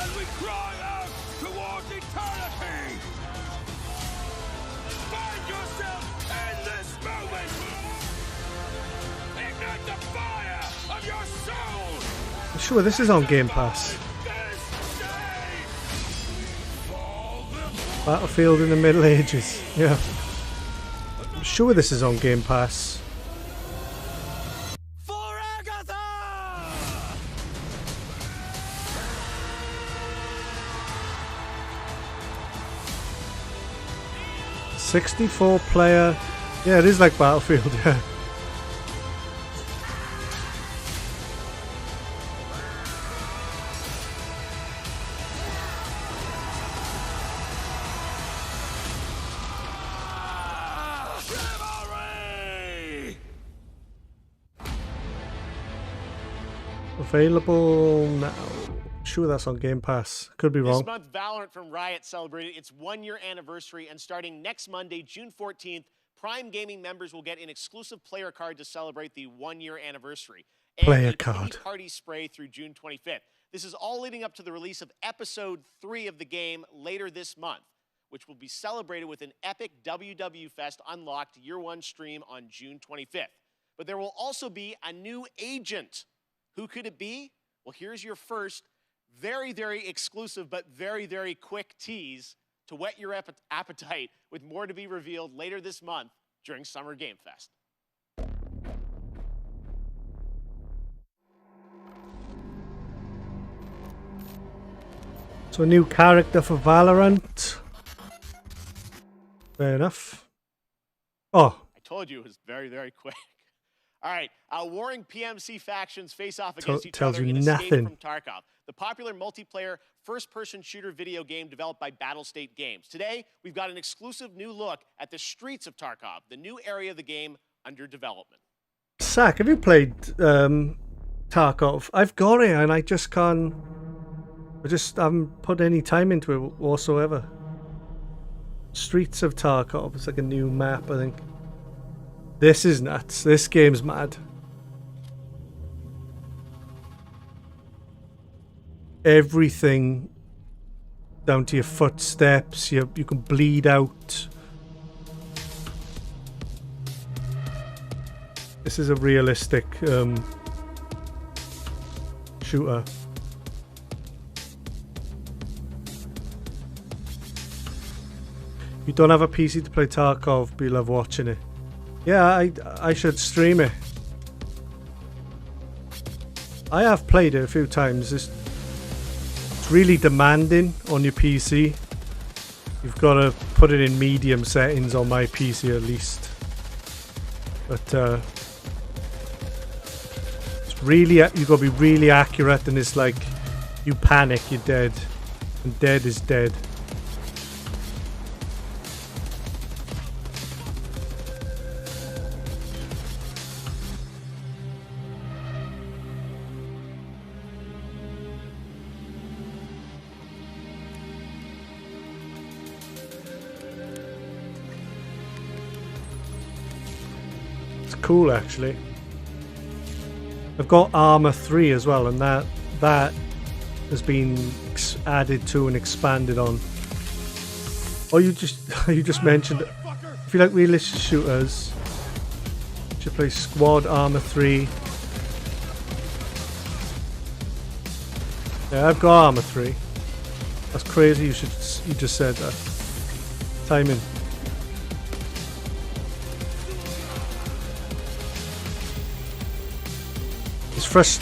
and we cry out towards eternity. Find yourself in this moment. Ignite the fire of your soul. I'm sure this is on Game Pass. Battlefield in the Middle Ages. Yeah. I'm sure this is on Game Pass. For Agatha! 64 player. Yeah, it is like Battlefield, yeah. Available now. Sure, that's on Game Pass. Could be wrong. This month, Valorant from Riot celebrated its 1-year anniversary, and starting next Monday, June 14th, Prime Gaming members will get an exclusive player card to celebrate the 1-year anniversary. And Player a card. party spray through June 25th. This is all leading up to the release of Episode 3 of the game later this month, which will be celebrated with an epic WW Fest Unlocked Year 1 stream on June 25th. But there will also be a new agent. Who could it be? Well, here's your first very, very exclusive but very, very quick tease to whet your appetite, with more to be revealed later this month during Summer Game Fest. So a new character for Valorant. Fair enough. Oh, I told you it was very, very quick. All right, warring PMC factions face off against each tells other you in Escape nothing. from Tarkov, the popular multiplayer first-person shooter video game developed by Battlestate Games. Today, we've got an exclusive new look at the streets of Tarkov, the new area of the game under development. Zach, have you played Tarkov? I've got it and I just can't. I just haven't put any time into it whatsoever. Streets of Tarkov. It's like a new map, I think. This is nuts. This game's mad. Everything down to your footsteps. You can bleed out. This is a realistic shooter. If you don't have a PC to play Tarkov, but you love watching it. Yeah, I should stream it. I have played it a few times. It's really demanding on your PC. You've got to put it in medium settings on my PC at least. But it's really, you've got to be really accurate, and it's like you panic, you're dead, and dead is dead. Cool, actually. I've got Armor 3 as well, and that has been added to and expanded on. Oh, you just mentioned, if you like realistic shooters, you should play Squad Armor 3. Yeah, I've got Armor 3. That's crazy. You just said that. Timing.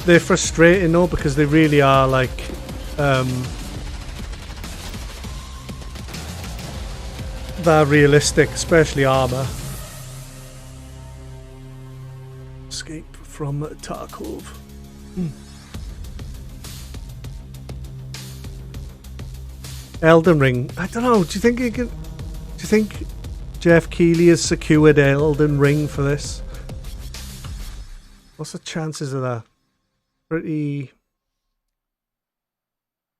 They're frustrating though, because they really are like they're realistic, especially Armor. Escape from Tarkov. Elden Ring. I don't know. Do you think do you think Jeff Keighley has secured Elden Ring for this? What's the chances of that? Pretty.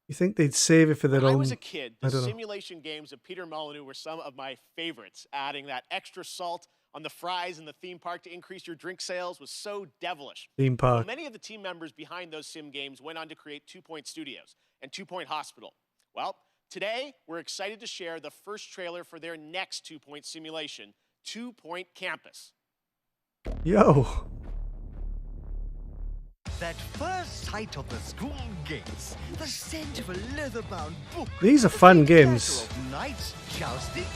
You think they'd save it for their when own? I was a kid, the I don't know. simulation games of Peter Molyneux were some of my favorites. Adding that extra salt on the fries in the theme park to increase your drink sales was so devilish. Theme park. Well, many of the team members behind those sim games went on to create 2 Point Studios and 2 Point Hospital. Well, today we're excited to share the first trailer for their next 2 Point simulation, 2 Point Campus. Yo. That first sight of the school gates, the scent of a leather-bound book. These are fun games. Of knights jousting.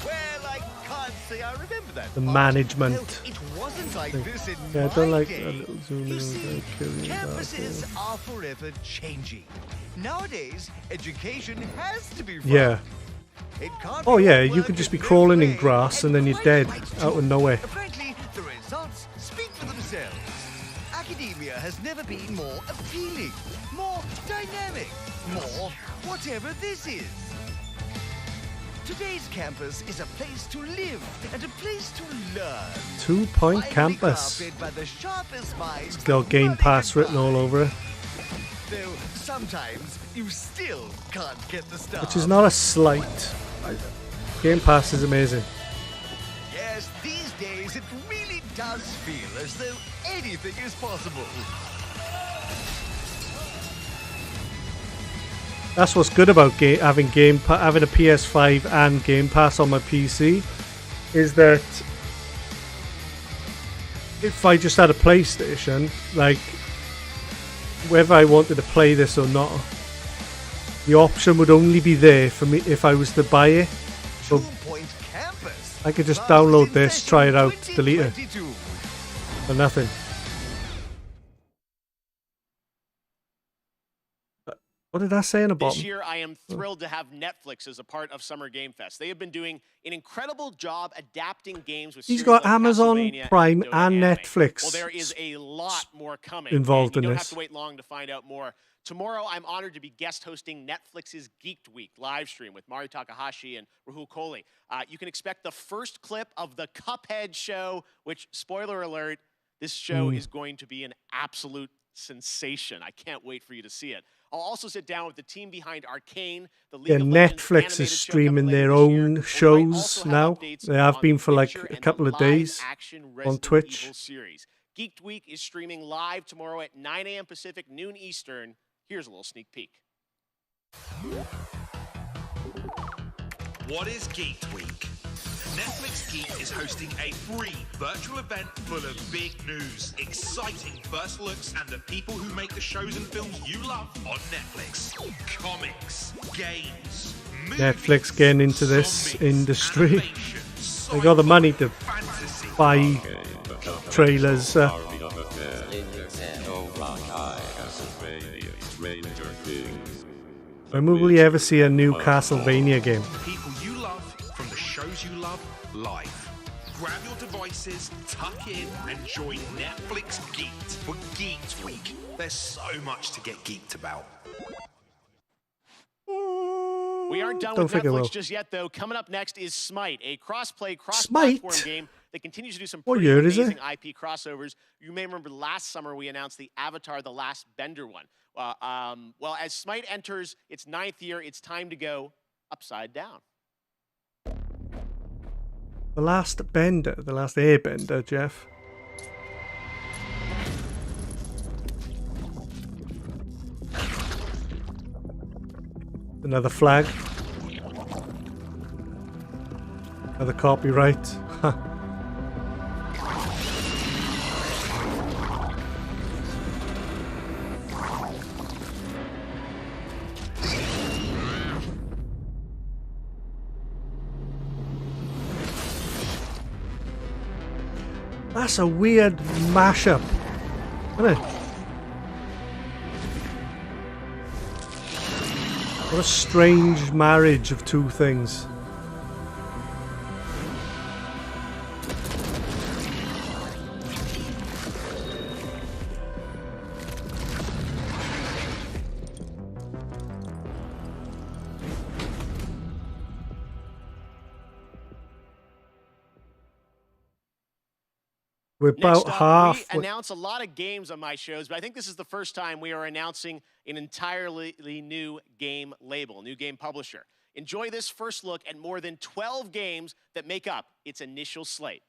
Well, I can't say I remember that. The part. management. No, it wasn't like this in Yeah, I my don't like day. that little zoom You in. see, Killing campuses that. are forever changing. Nowadays, education has to be fun. Yeah. It can't Oh be yeah, all you work could just be and no crawling in play, grass and then you're dead out of nowhere. Frankly, the results speak for themselves. Academia has never been more appealing, more dynamic, more whatever this is. Today's campus is a place to live and a place to learn. 2 Point Finely Campus. crafted by the sharpest minds It's got Game Pass written all over it, though sometimes you still can't get the start. which is not a slight. Game Pass is amazing. Yes, these days it really does feel as though anything is possible. That's what's good about having a PS5 and Game Pass on my PC, is that if I just had a PlayStation, like whether I wanted to play this or not, the option would only be there for me if I was to buy it. So I could just download this, try it out, delete it, for nothing. What did I say in the bottom? This year, I am thrilled to have Netflix as a part of Summer Game Fest. They have been doing an incredible job adapting games with He's series got like Amazon Castlevania Prime Dota and anime. Netflix Well, there is a lot more coming. involved and you in don't this. have to wait long to find out more. Tomorrow, I'm honored to be guest hosting Netflix's Geeked Week live stream with Mario Takahashi and Rahul Kohli. You can expect the first clip of the Cuphead show, which, spoiler alert, this show is going to be an absolute sensation. I can't wait for you to see it. I'll also sit down with the team behind Arcane, the League Yeah, of Legends Netflix animated is show streaming coming later their this year. own We might shows also have now. updates They have on been The for like Witcher a and couple the of days live-action on Resident Twitch. Evil series. Geeked Week is streaming live tomorrow at 9 a.m. Pacific, noon Eastern. Here's a little sneak peek. What is Geeked Week? Netflix Geek is hosting a free virtual event full of big news, exciting first looks, and the people who make the shows and films you love on Netflix. Comics, games, movies, Netflix getting into this industry. They got the money to buy trailers. When will we ever see a new Castlevania game? People you love from the shows you love live. Grab your devices, tuck in, and join Netflix Geeked for Geeked Week. There's so much to get geeked about. We aren't done Don't with think I will. Netflix just yet, though. Coming up next is Smite, a cross-play, cross-platform Smite? game that continues to do some What pretty year is it? amazing IP crossovers. You may remember last summer we announced the Avatar: The Last Bender one. Well, as Smite enters its 9th year, it's time to go upside down. The Last Bender, the Last Airbender, Jeff. Another flag. Another copyright. That's a weird mashup, isn't it? What a strange marriage of two things. We're Next about up, half. we announce a lot of games on my shows, but I think this is the first time we are announcing an entirely new game label, new game publisher. Enjoy this first look at more than 12 games that make up its initial slate.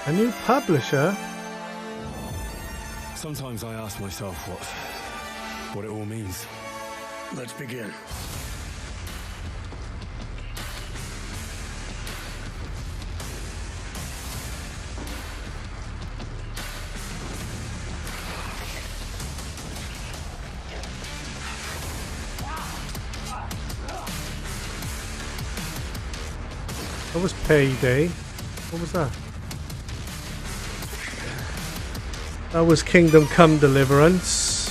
A new publisher? Sometimes I ask myself what it all means. Let's begin. That was Payday. What was that? That was Kingdom Come Deliverance.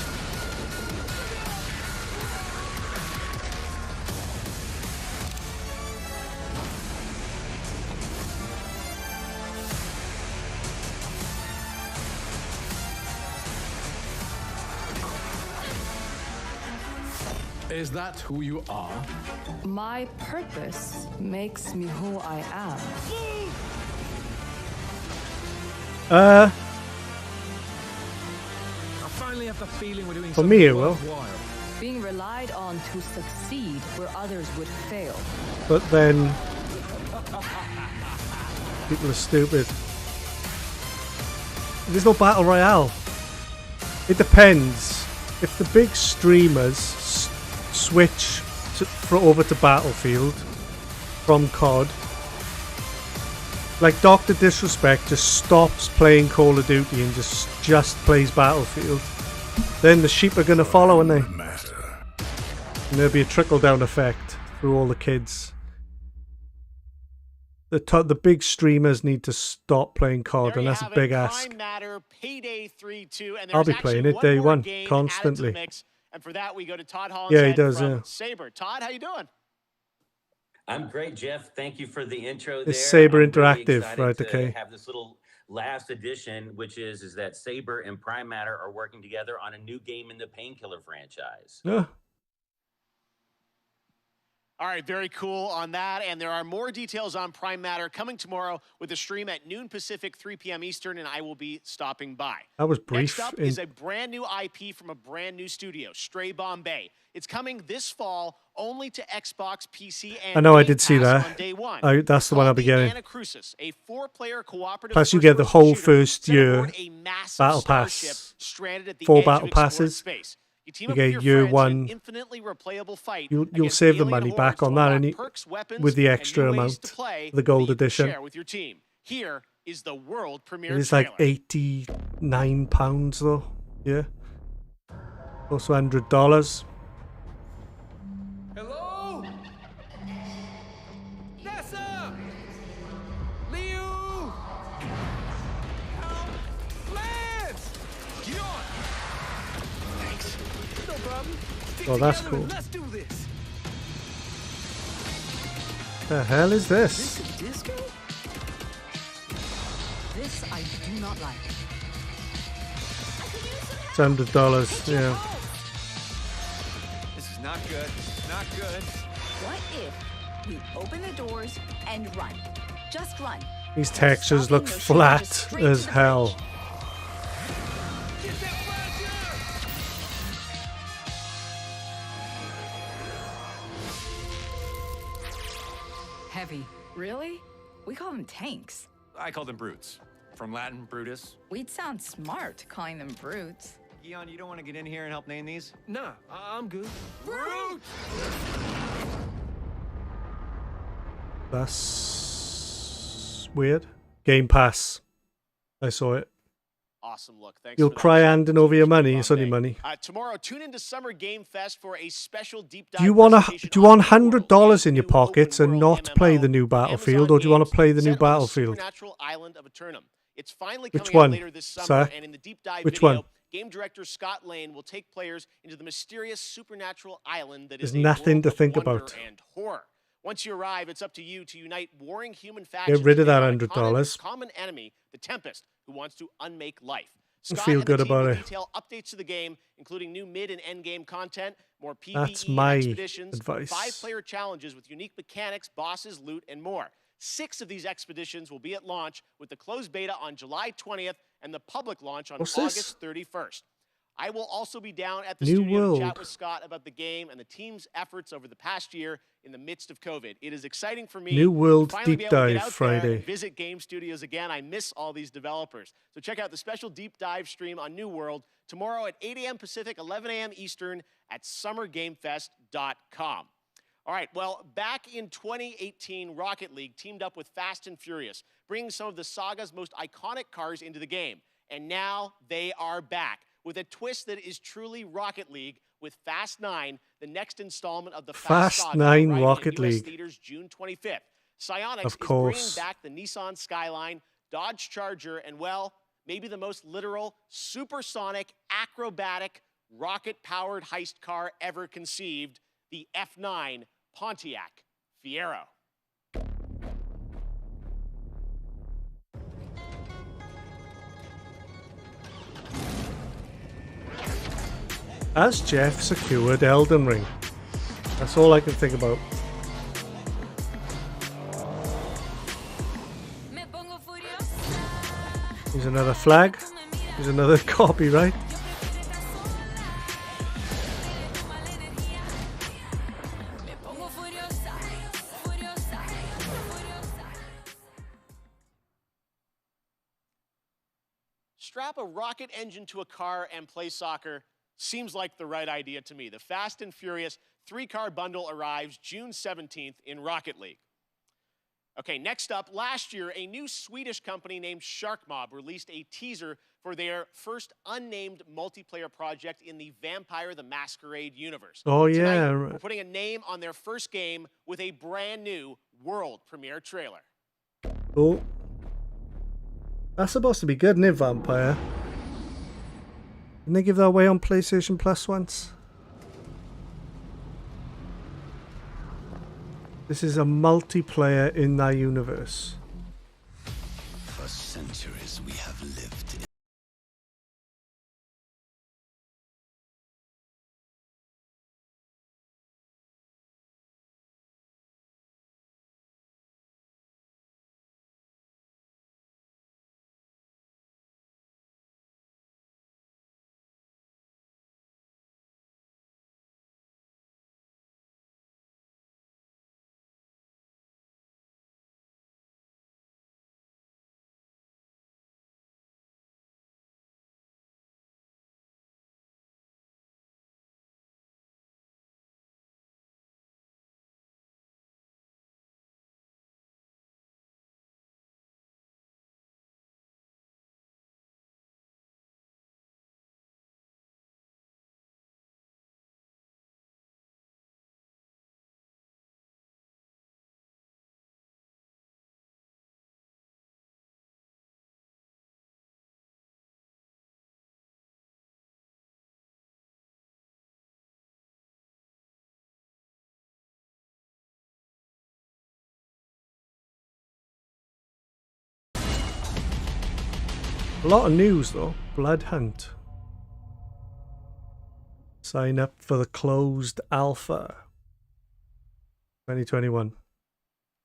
Is that who you are? My purpose makes me who I am. I finally have the feeling we're doing for me it will. worthwhile. Being relied on to succeed where others would fail. But then people are stupid. There's no battle royale. It depends. If the big streamers switch over to Battlefield from COD, like Dr. Disrespect just stops playing Call of Duty and just plays Battlefield, then the sheep are going to follow, and there'll be a trickle-down effect through all the kids. The big streamers need to stop playing COD, and that's a big ask. Matter, Payday 3-2, and I'll be playing it day one constantly. And for that, we go to Todd Holland. Yeah, he does. From Yeah. Saber. Todd, how you doing? I'm great, Jeff. Thank you for the intro. It's there. Saber I'm really Interactive, excited right? to Okay. have this little last edition, which is that Saber and Prime Matter are working together on a new game in the Painkiller franchise. Yeah. All right, very cool on that. And there are more details on Prime Matter coming tomorrow with a stream at noon Pacific, 3 p.m. Eastern, and I will be stopping by. That was brief. Next up is a brand new IP from a brand new studio, Stray Bombay. It's coming this fall only to Xbox, PC, and I know I Game did see Pass that. on day one. That's the one I'll be getting. Anacrusis, a 4-player cooperative Plus, you get the whole first set year aboard a massive battle starship pass. stranded at the 4 edge of battle explored passes. space. You team You up with get your year friends in one. an infinitely replayable fight You'll against save the alien money back hordes on to that, unlock and you, perks, weapons, with the and extra new ways amount, to play the gold that you can edition. share with your team. Here is the world premiere It is trailer. like £89 though. Yeah. Also $100. Hello? Nessa! Liu! Help! Lance! Get on! Thanks. No problem. Stick Oh, that's together and cool. Let's do this. The hell is this? This a disco? This I do not like. It's $100. Yeah. This is not good. This is not good. What if we open the doors and run? Just run. These textures look flat as hell. Heavy. Really? We call them tanks. I call them brutes. From Latin, Brutus. We'd sound smart calling them brutes. Eon, you don't want to get in here and help name these? Nah, I'm good. Brute! That's weird. Game Pass. I saw it. Awesome look. Thanks. You'll for that. cry handing over your money. It's only money. Tomorrow, tune into Summer Game Fest for a special deep dive. Do you want $100 in your pockets and not play the new Battlefield, or do you want to play the new Battlefield? Supernatural Island of Eternum. It's finally Which coming out one, later this summer, sir? and in the deep dive Which video, one? game director Scott Lane will take players into the mysterious supernatural island that There's is a nothing world to of think wonder about. and horror. Once you arrive, it's up to you to unite warring human factions. Get rid of that against a $100. common enemy, the Tempest, who wants to unmake life. Scott feel and the good team about will it. detail updates to the game, including new mid and end game content, more PvE That's my expeditions, advice. 5-player challenges with unique mechanics, bosses, loot, and more. 6 of these expeditions will be at launch, with the closed beta on July 20th and the public launch on What's this? August 31st. I will also be down at the New studio World. to chat with Scott about the game and the team's efforts over the past year in the midst of COVID. It is exciting for me New World to finally Deep be able to get Dive out there and Friday. visit game studios again. I miss all these developers. So check out the special deep dive stream on New World tomorrow at 8 a.m. Pacific, 11 a.m. Eastern at summergamefest.com. All right, well, back in 2018, Rocket League teamed up with Fast and Furious, bringing some of the saga's most iconic cars into the game. And now they are back with a twist that is truly Rocket League with Fast 9, the next installment of the Fast Saga, 9 arriving Rocket in US League. theaters June 25th. Psyonix Of is course. bringing back the Nissan Skyline, Dodge Charger, and, well, maybe the most literal, supersonic, acrobatic, rocket-powered heist car ever conceived, the F9 Pontiac Fiero. Has Jeff secured Elden Ring? That's all I can think about. Here's another flag. Here's another copyright. Strap a rocket engine to a car and play soccer seems like the right idea to me. The Fast and Furious 3-car bundle arrives June 17th in Rocket League. Okay, next up, last year, a new Swedish company named Sharkmob released a teaser for their first unnamed multiplayer project in the Vampire the Masquerade universe. Oh, Tonight, yeah. we're putting a name on their first game with a brand new world premiere trailer. Oh. That's supposed to be good, isn't it, Vampire? Didn't they give that away on PlayStation Plus once? This is a multiplayer in that universe. For centuries we have lived in A lot of news though. Blood Hunt. Sign up for the closed alpha. 2021.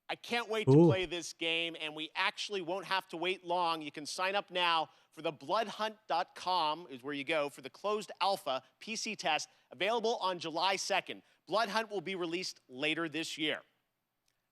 I can't wait Ooh. to play this game, and we actually won't have to wait long. You can sign up now for the bloodhunt.com is where you go for the closed alpha PC test, available on July 2nd. Blood Hunt will be released later this year.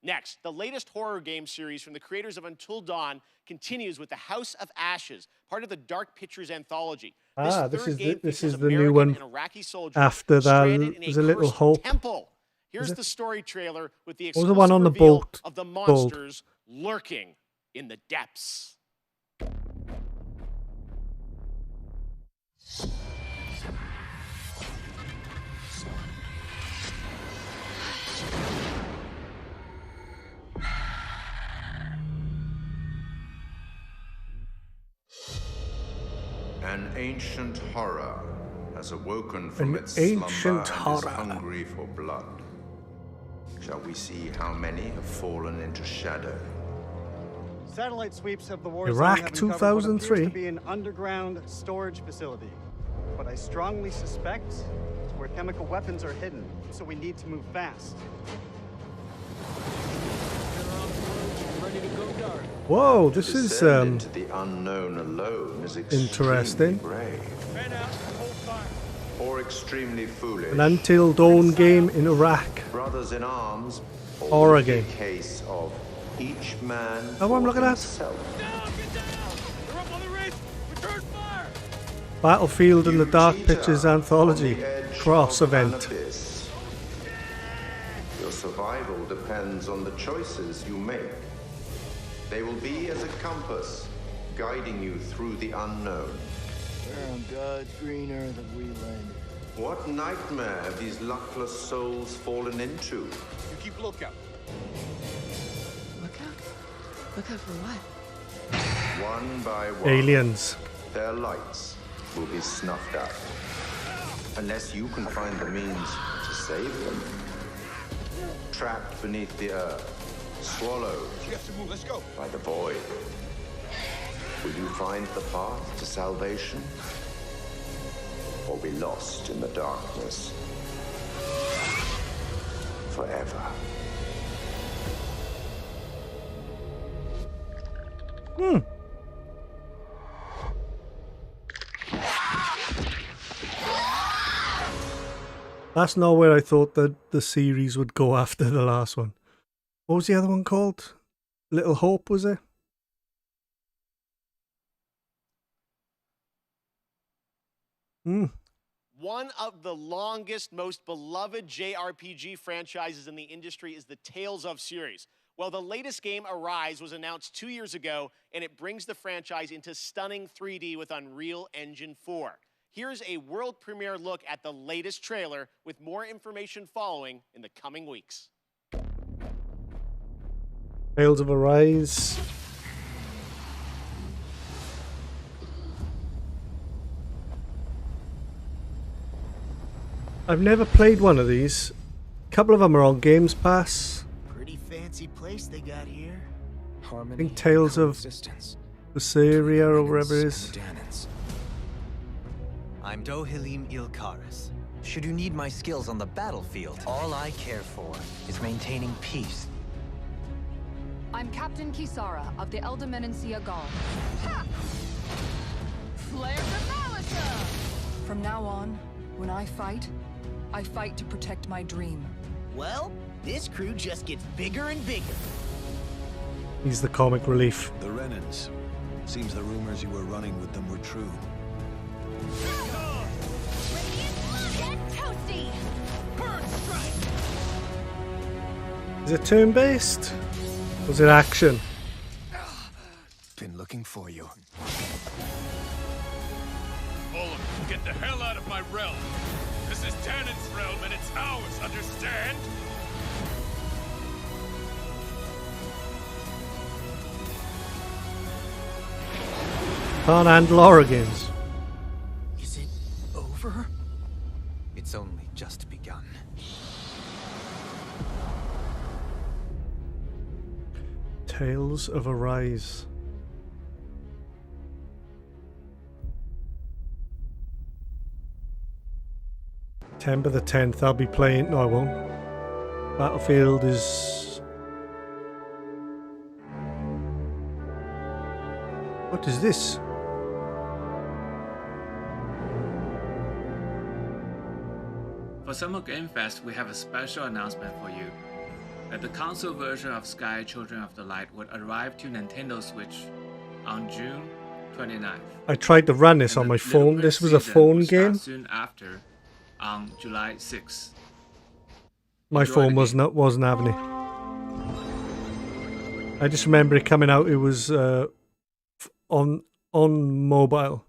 Next, the latest horror game series from the creators of Until Dawn continues with The House of Ashes, part of the Dark Pictures anthology. This third game is features the new American one. and Iraqi soldiers After that, stranded in there's a little cursed hope. temple. Here's Is it? the story trailer with the What was exclusive the one on the reveal boat? of the Boat. monsters lurking in the depths. An ancient horror has awoken from An its slumber ancient and is horror. hungry for blood. Shall we see how many have fallen into shadow? Satellite sweeps of the war zone Iraq have uncovered what appears 2003. to be an underground storage facility. But I strongly suspect it's where chemical weapons are hidden, so we need to move fast. Whoa, this is Descend into the unknown alone is extremely interesting. brave. Or extremely foolish. An Until Dawn game in Iraq. Brothers in arms. Horror game. A case of each man Oh, what I'm for looking at? himself. Battlefield in the Dark Pictures anthology cross event. Abyss. Your survival depends on the choices you make. They will be as a compass, guiding you through the unknown. Where on God's green earth have we landed? What nightmare have these luckless souls fallen into? You keep lookout. Lookout? Lookout for what? One by one, Aliens. their lights will be snuffed out. Unless you can find the means to save them. Trapped beneath the earth, swallowed You have to move. Let's go. by the void. Will you find the path to salvation? Or be lost in the darkness? Forever. That's not where I thought that the series would go after the last one. What was the other one called? Little Hope, was it? One of the longest, most beloved JRPG franchises in the industry is the Tales of series. Well, the latest game, Arise, was announced 2 years ago, and it brings the franchise into stunning 3D with Unreal Engine 4. Here's a world premiere look at the latest trailer, with more information following in the coming weeks. Tales of Arise. I've never played one of these. A couple of them are on Games Pass. Pretty fancy place they got here. I think Tales of Berseria or wherever it is. I'm Dohalim Ilkaris. Should you need my skills on the battlefield, all I care for is maintaining peace. I'm Captain Kisara of the Eldermenencia Guard. Flare the Malisa! From now on, when I fight to protect my dream. Well, this crew just gets bigger and bigger. He's the comic relief. The Renans. Seems the rumors you were running with them were true. Toasty! Bird strike! Is it turn-based? Or is it action? Been looking for you. Olaf, get the hell out of my realm. This is Tannin's realm and it's ours, understand? Can't handle horror games. Is it over? It's only just begun. Tales of Arise. September the 10th, I'll be playing. No, I won't. Battlefield is. What is this? For Summer Game Fest, we have a special announcement for you. That the console version of Sky Children of the Light would arrive to Nintendo Switch on June 29th. I tried to run this on my phone. This was a phone game. Soon after, on July 6th. My phone wasn't having it. I just remember it coming out. It was on mobile.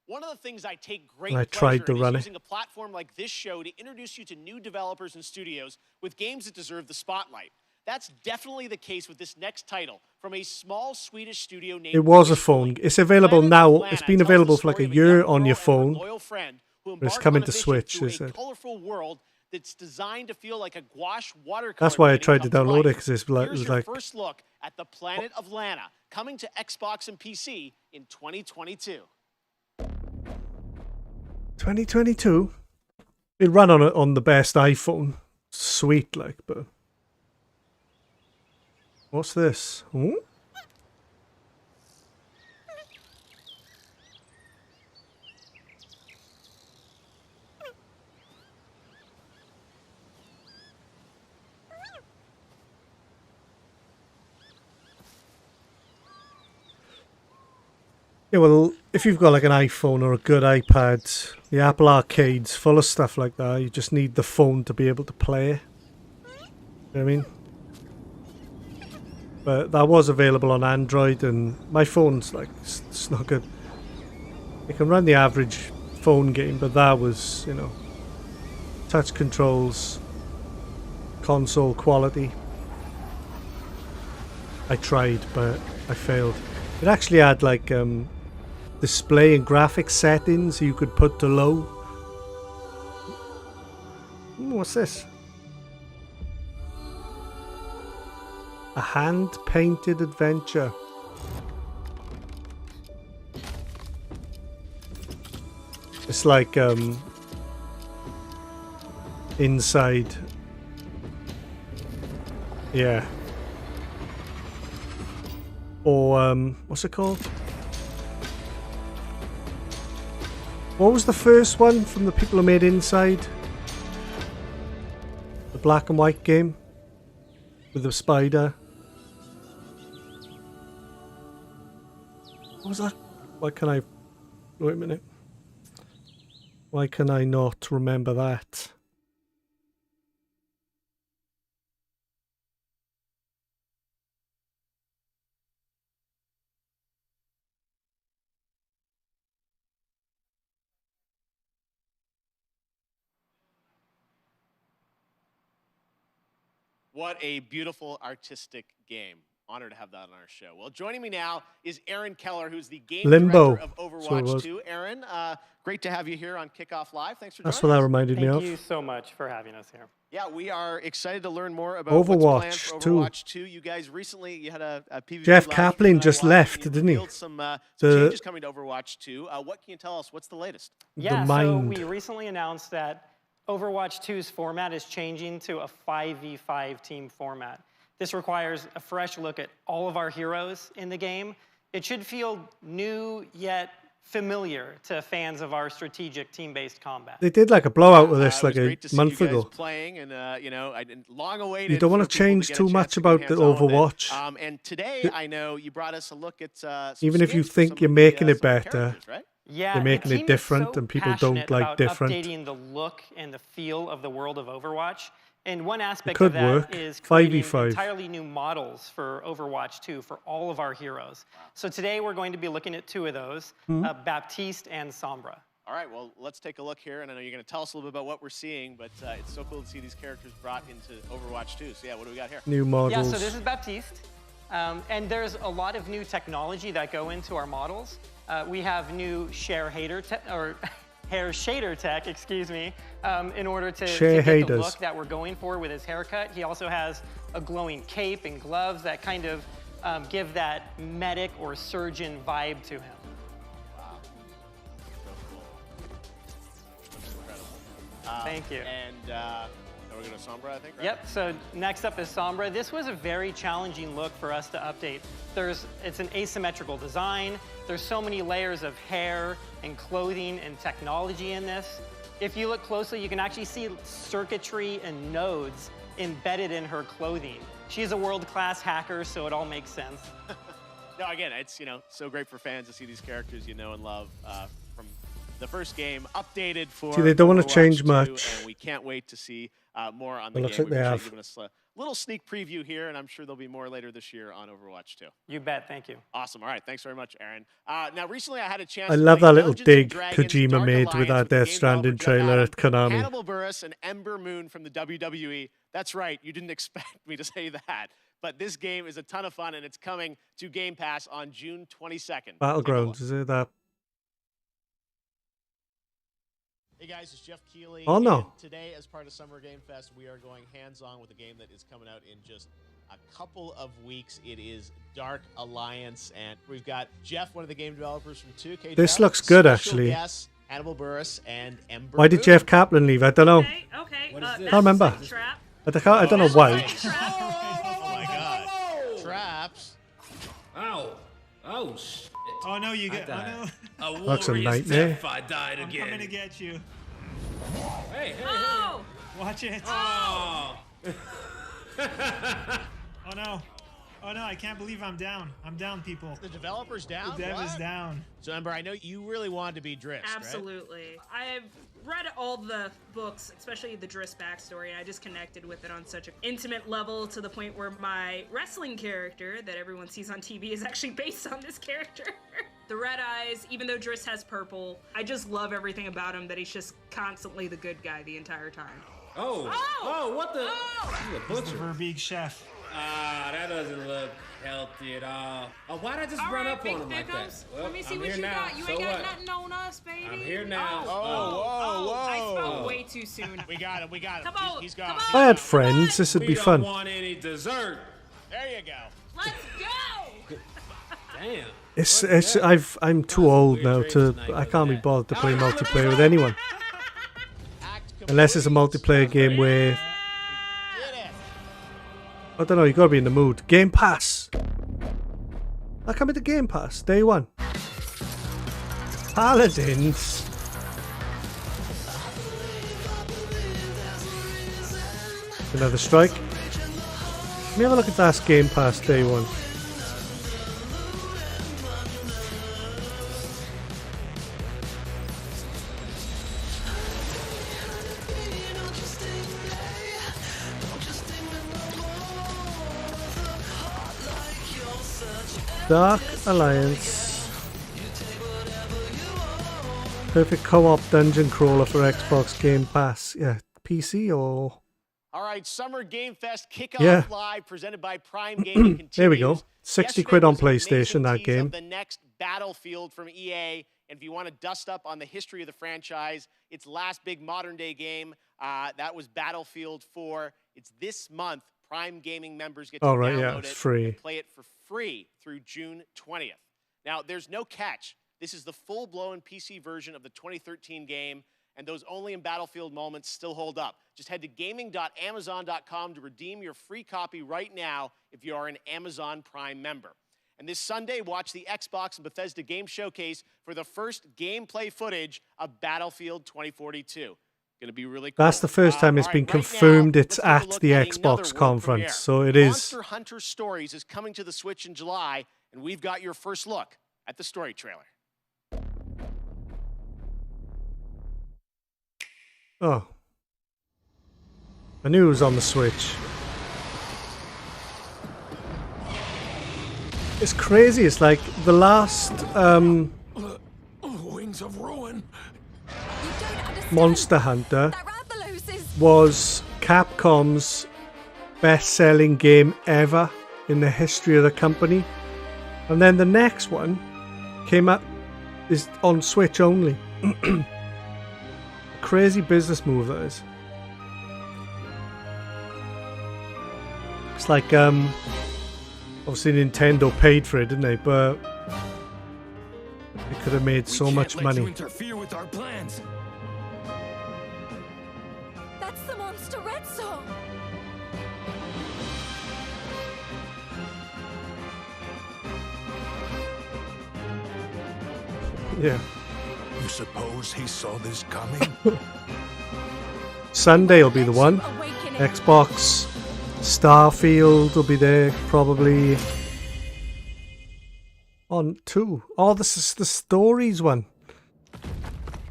One of the things I take great And I pleasure tried to in run is it. using a platform like this show to introduce you to new developers and studios with games that deserve the spotlight. That's definitely the case with this next title from a small Swedish studio named It was a Wishful. phone. It's available Planet now. Atlanta It's been tells available the for like a story of year young on your girl and her phone. loyal friend who But it's embark coming on a to vision Switch, through is a it? colorful world that's designed to feel like a gouache watercolor. That's why I painting tried to come download it, life. because it's like, it Here's was your like first look at the planet of Lana, coming to Xbox and PC in 2022. 2022. It ran on the best iPhone. Sweet, like, but what's this? Ooh? Yeah, well, if you've got like an iPhone or a good iPad, the Apple Arcade's full of stuff like that. You just need the phone to be able to play. You know what I mean? But that was available on Android, and my phone's like, it's not good. It can run the average phone game, but that was, you know, touch controls, console quality. I tried, but I failed. It actually had like display and graphics settings you could put to low. What's this? A hand-painted adventure. It's like inside. Yeah. Or what's it called? What was the first one from the people who made Inside? The black and white game with the spider. What was that? Why can I... Wait a minute. Why can I not remember that? What a beautiful artistic game. Honored to have that on our show. Well, joining me now is Aaron Keller, who's the game Limbo. director of Overwatch 2. Aaron, great to have you here on Kickoff Live. Thanks for joining us. That's what that reminded me of. Thank you so much for having us here. Yeah, we are excited to learn more about Overwatch what's planned for 2. Overwatch 2. You guys recently, you had a PvP Jeff live Kaplan that I just watched, left, and you didn't he? revealed some changes coming to Overwatch 2. What can you tell us? What's the latest? Yeah, so we recently announced that Overwatch 2's format is changing to a 5v5 team format. This requires a fresh look at all of our heroes in the game. It should feel new yet familiar to fans of our strategic team-based combat. They did like a blowout with this like a month you guys ago. Playing and you know, long awaited. You don't want to change too much about the Overwatch. And today, I know you brought us a look at even if you think you're making it better, right? Yeah, you're making it different, and people don't like different. Updating the look and the feel of the world of Overwatch. And one aspect could of that work. is creating 5v5. entirely new models for Overwatch 2 for all of our heroes. So today we're going to be looking at two of those, Baptiste and Sombra. All right, well, let's take a look here. And I know you're going to tell us a little bit about what we're seeing, but it's so cool to see these characters brought into Overwatch 2. So yeah, what do we got here? New models. Yeah, so this is Baptiste. And there's a lot of new technology that go into our models. We have new hair shader tech, excuse me, in order to get the look that we're going for with his haircut. He also has a glowing cape and gloves that kind of give that medic or surgeon vibe to him. Wow, so cool. That's incredible. Thank you. And now we're going to Sombra, I think, right? Yep, so next up is Sombra. This was a very challenging look for us to update. It's an asymmetrical design. There's so many layers of hair and clothing and technology in this. If you look closely, you can actually see circuitry and nodes embedded in her clothing. She's a world-class hacker, so it all makes sense. No, again, it's, you know, so great for fans to see these characters you know and love from the first game updated for. See, they don't want to Overwatch change 2, much. and we can't wait to see more on the It game. looks like We've they actually have. given us a little sneak preview here, and I'm sure there'll be more later this year on Overwatch 2. You bet. Thank you. Awesome. All right. Thanks very much, Aaron. Now, recently I had a chance I to love play that little Dungeons & dig Dragons Kojima Dark made Alliance with that the Death game Stranding developer Jeff trailer Adam, at Konami. Hannibal Buress and Ember Moon from the WWE. That's right. You didn't expect me to say that. But this game is a ton of fun, and it's coming to Game Pass on June 22nd. Battlegrounds, is it that? Hey guys, it's Jeff Keighley. Oh, no. And today, as part part of Summer Game Fest, we are going hands-on with a game that is coming out in just a couple of weeks. It is Dark Alliance, and we've got Jeff, one of the game developers from 2K. This looks good, actually. Guests, Hannibal Buress and Ember. Why did Jeff Kaplan leave? I don't know. Okay. I can't remember. I don't know why. Oh my god. Traps. Ow. Oh, shit. Oh no, you get. Oh no. That's a nightmare. Death, I died I'm again. coming to get you. Hey. Watch it. Oh. Oh no. Oh no, I can't believe I'm down. I'm down, people. The developer's down? The dev is down. So, Ember, I know you really wanted to be Driss, Absolutely. right? I've read all the books, especially the Driss backstory, and I just connected with it on such an intimate level to the point where my wrestling character that everyone sees on TV is actually based on this character. The red eyes, even though Driss has purple, I just love everything about him, that he's just constantly the good guy the entire time. Oh, what the? He's a It's the butcher. Verbeeg chef. That doesn't look healthy at all. Oh, why'd I just All run right, up Big on him like that? Thickums. Well, Let me see I'm what here you now. got. You So ain't got what? nothing on us, baby. I'm here now. I spoke Oh. way too soon. We got him. Come on, He's gone. If I had friends, this would be fun. We don't want any dessert. There you go. Let's go! Damn. I'm too old now to. I can't be bothered to play multiplayer with anyone. Unless it's a multiplayer game where. I don't know, you gotta be in the mood. Game Pass! I come into Game Pass, day one. Paladins. Another strike. Let me have a look at that Game Pass day one. Dark Alliance. Perfect co-op dungeon crawler for Xbox Game Pass. Yeah, PC or... All right, Summer Game Fest kickoff Yeah. live, presented by Prime Gaming. Continues. There we go. 60 Yesterday quid on was an amazing PlayStation, that tease game. of the next Battlefield from EA. And if you want to dust up on the history of the franchise, its last big modern day game, that was Battlefield 4. It's this month. Prime Gaming members get to Oh, right, yeah, download it's it free. and play it for free through June 20th. Now, there's no catch. This is the full-blown PC version of the 2013 game, and those only in Battlefield moments still hold up. Just head to gaming.amazon.com to redeem your free copy right now if you are an Amazon Prime member. And this Sunday, watch the Xbox and Bethesda Game Showcase for the first gameplay footage of Battlefield 2042. Going to be really cool. That's the first time it's been confirmed it's at the Xbox conference, so it is. Monster Hunter Stories is coming to the Switch in July, and we've got your first look at the story trailer. Oh. I knew it was on the Switch. It's crazy. It's like the last Wings of Ruin. Monster Hunter was Capcom's best-selling game ever in the history of the company. And then the next one came up is on Switch only. Crazy business move that is. It's like obviously Nintendo paid for it, didn't they? But they could have made so much money. Interfere with our plans. That's the Monster Red song. Yeah. You suppose he saw this coming? Sunday will be the one. Xbox, Starfield will be there probably. On 2. Oh, this is the stories one.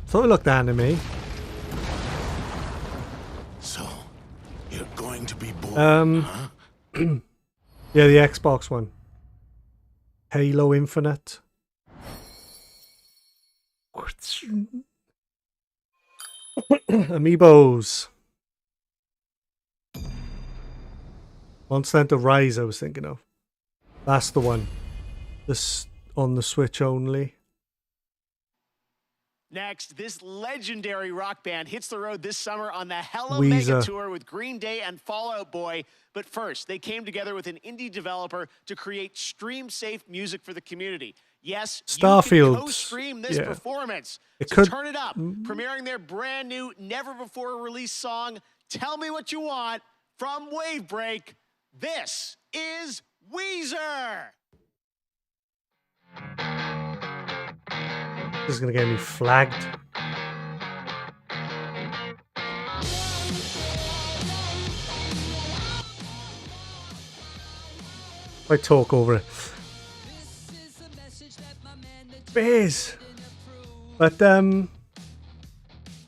Thought it looked anime. So, you're going to be bored, huh? Yeah, the Xbox one. Halo Infinite. Amiibos. Monster Hunter Rise I was thinking of. That's the one. This on the Switch only. Next, this legendary rock band hits the road this summer on the Hella Weezer. Mega Tour with Green Day and Fall Out Boy. But first, they came together with an indie developer to create stream-safe music for the community. Yes, you Starfield. can co-stream this Yeah. performance. It So could- turn it up, premiering their brand new, never-before-released song, Tell Me What You Want, from Wavebreak. This is Weezer. This is gonna get me flagged. I talk over it. Bears. But what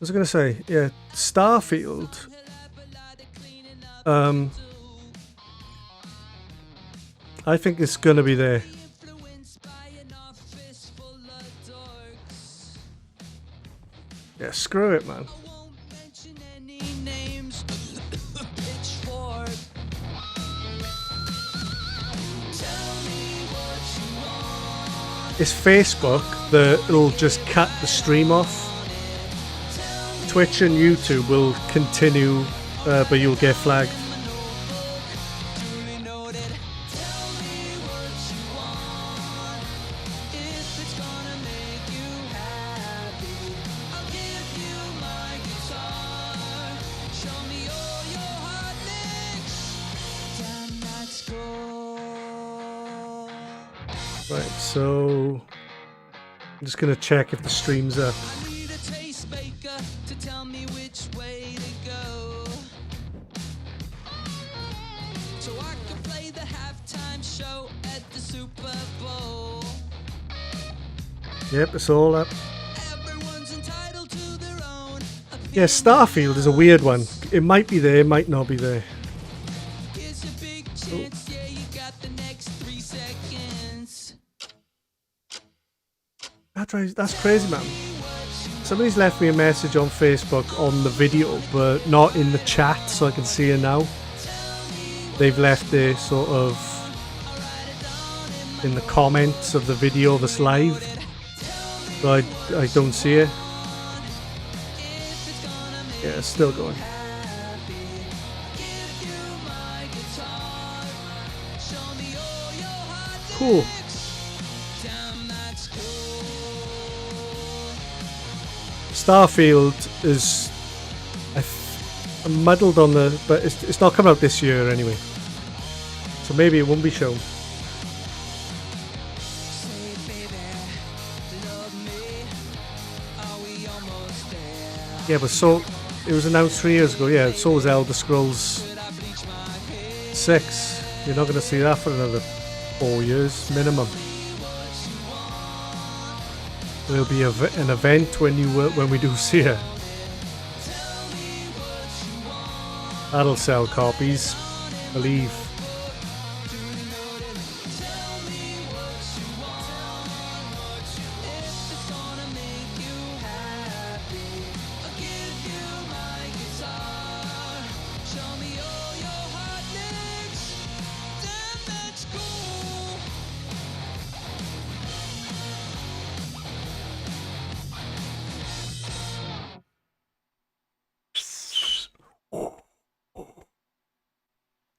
was I gonna say? Yeah, Starfield. I think it's gonna be there. Yeah, screw it, man. It's Facebook that it'll just cut the stream off. Twitch and YouTube will continue, but you'll get flagged. Right, so I'm just gonna check if the stream's up. Yep, it's all up. Yeah, Starfield is a weird one. It might be there, it might not be there. Oh. That's crazy, man. Somebody's left me a message on Facebook on the video, but not in the chat, so I can see it now. They've left it sort of in the comments of the video that's live, so I don't see it. Yeah, it's still going. Cool. Starfield is I'm muddled on the, but it's not coming out this year anyway, so maybe it won't be shown. Yeah, but so it was announced 3 years ago. Yeah, so was Elder Scrolls 6. You're not going to see that for another 4 years minimum. There'll be an event when we do see it. That'll sell copies, believe.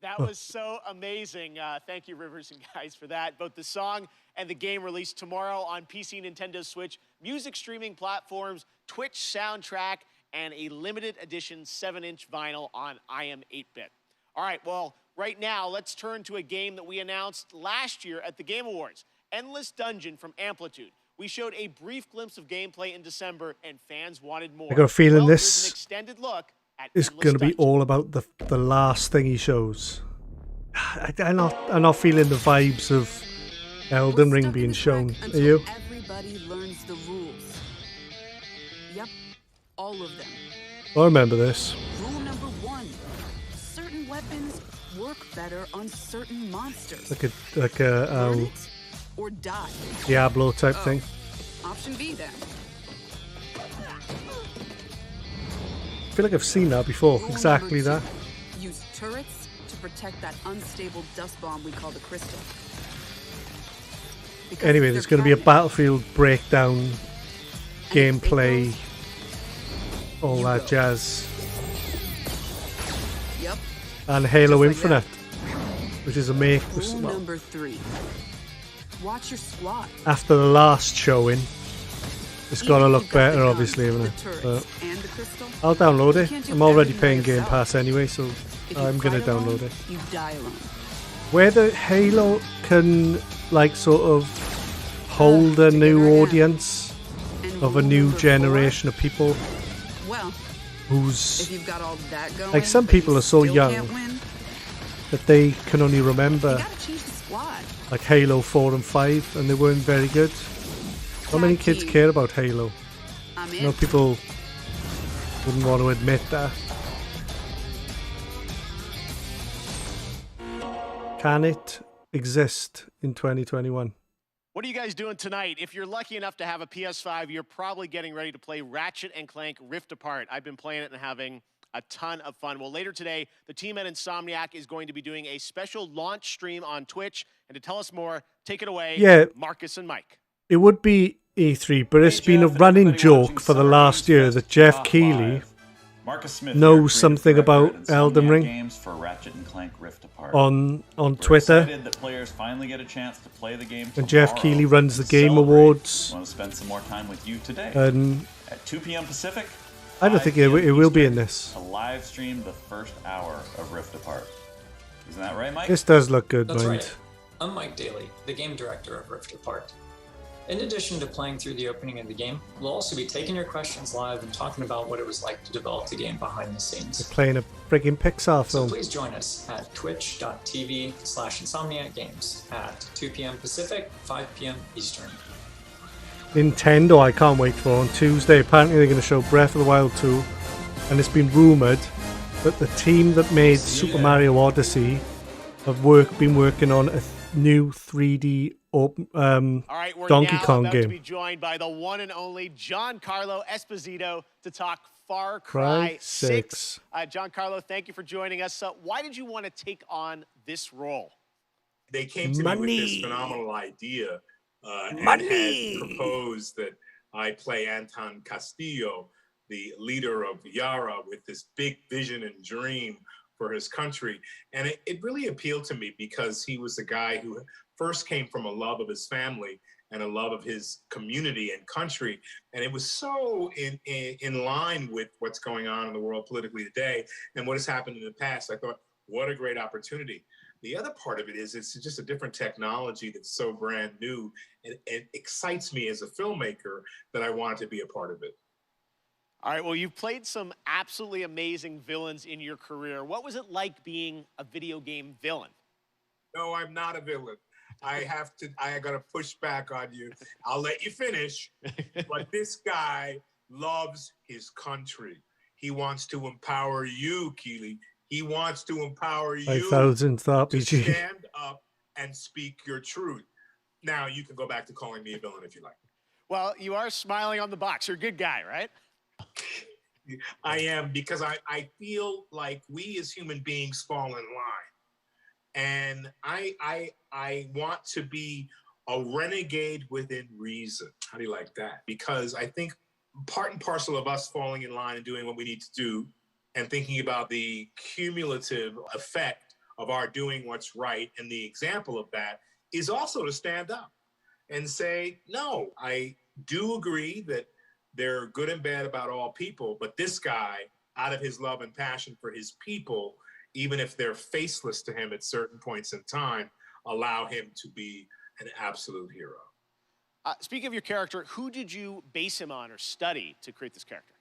That was so amazing. Thank you, Rivers and guys, for that. Both the song and the game released tomorrow on PC, Nintendo Switch, music streaming platforms, Twitch soundtrack, and a limited edition 7-inch vinyl on IM 8-bit. All right, well, right now, let's turn to a game that we announced last year at the Game Awards, Endless Dungeon from Amplitude. We showed a brief glimpse of gameplay in December, and fans wanted more. I got a feeling well, this here's an extended look at is Endless going to be Dungeon. all about the last thing he shows. I'm not feeling the vibes of Elden Ring being shown. Are you? Everybody learns the rules. Yep, all of them. I remember this. Rule number 1: certain weapons work better on certain monsters. Like a Learn it or die. Diablo type thing. Option B then. I feel like I've seen that before. Rule Exactly number that. 2: use turrets to protect that unstable dust bomb we call the crystal. Because Anyway, if there's they're going to be a planted- Battlefield breakdown gameplay, all that jazz. Yep. And Halo Just like Infinite, which is a make. Rule Well, number 3. Watch your squad. after the last showing, it's got to look better, obviously, isn't it? But And the crystal. I'll download it. You can't do I'm already everything by paying Game yourself. Pass anyway, so If you I'm going to fight alone, download it. You die alone. Whether Halo can, like, sort of hold a new audience of a new generation of people Well, who's, if you've got all that going, like, some but you people are so still young can't win, that they can only remember, you gotta change the squad. like, Halo 4 and 5, and they weren't very good. How many kids care about Halo? I'm I know in. people wouldn't want to admit that. Can it exist in 2021? What are you guys doing tonight? If you're lucky enough to have a PS5, you're probably getting ready to play Ratchet & Clank Rift Apart. I've been playing it and having a ton of fun. Well, later today, the team at Insomniac is going to be doing a special launch stream on Twitch. And to tell us more, take it away, Yeah. Marcus and Mike. It would be E3, but it's been a running joke for the last year that Jeff Keighley Marcus Smith knows something about Elden Ring games for Ratchet & Clank Rift Apart. on We're Twitter. excited that players finally get a chance to play the game And Jeff tomorrow Keighley runs the and Game celebrate. Awards. Want to spend some more time with you today And at 2 p.m. Pacific. I don't 5 think it p.m. will be in Eastern, this. To live stream the first hour of Rift Apart. Isn't that right, Mike? This does look good, That's mind. right. I'm Mike Daly, the game director of Rift Apart. In addition to playing through the opening of the game, we'll also be taking your questions live and talking about what it was like to develop the game behind the scenes. They're playing a friggin' Pixar So film. please join us at twitch.tv/InsomniacGames at 2 p.m. Pacific, 5 p.m. Eastern. Nintendo, I can't wait for on Tuesday. Apparently, they're going to show Breath of the Wild 2, and it's been rumored that the team that made Super Mario Odyssey have been working on a new 3D All right, we're Donkey now Kong about to game. be joined by the one and only Giancarlo Esposito to talk Far Cry Cry 6. Giancarlo, thank you for joining us. Why did you want to take on this role? They came to me with this phenomenal idea and had proposed that I play Anton Castillo, the leader of Yara, with this big vision and dream for his country. And it really appealed to me because he was a guy who first came from a love of his family and a love of his community and country. And it was so in line with what's going on in the world politically today and what has happened in the past. I thought, what a great opportunity. The other part of it is it's just a different technology that's so brand new and it excites me as a filmmaker that I wanted to be a part of it. All right, well, you've played some absolutely amazing villains in your career. What was it like being a video game villain? No, I'm not a villain. I gotta push back on you. I'll let you finish. But this guy loves his country. He wants to empower you, Keighley. He wants to empower you 5000th to RPG. stand up and speak your truth. Now you can go back to calling me a villain if you like. Well, you are smiling on the box. You're a good guy, right? I am, because I feel like we as human beings fall in line. And I want to be a renegade within reason. How do you like that? Because I think part and parcel of us falling in line and doing what we need to do and thinking about the cumulative effect of our doing what's right, and the example of that is also to stand up and say, no, I do agree that they're good and bad about all people, but this guy, out of his love and passion for his people, even if they're faceless to him at certain points in time, allow him to be an absolute hero. Speaking of your character, who did you base him on or study to create this character?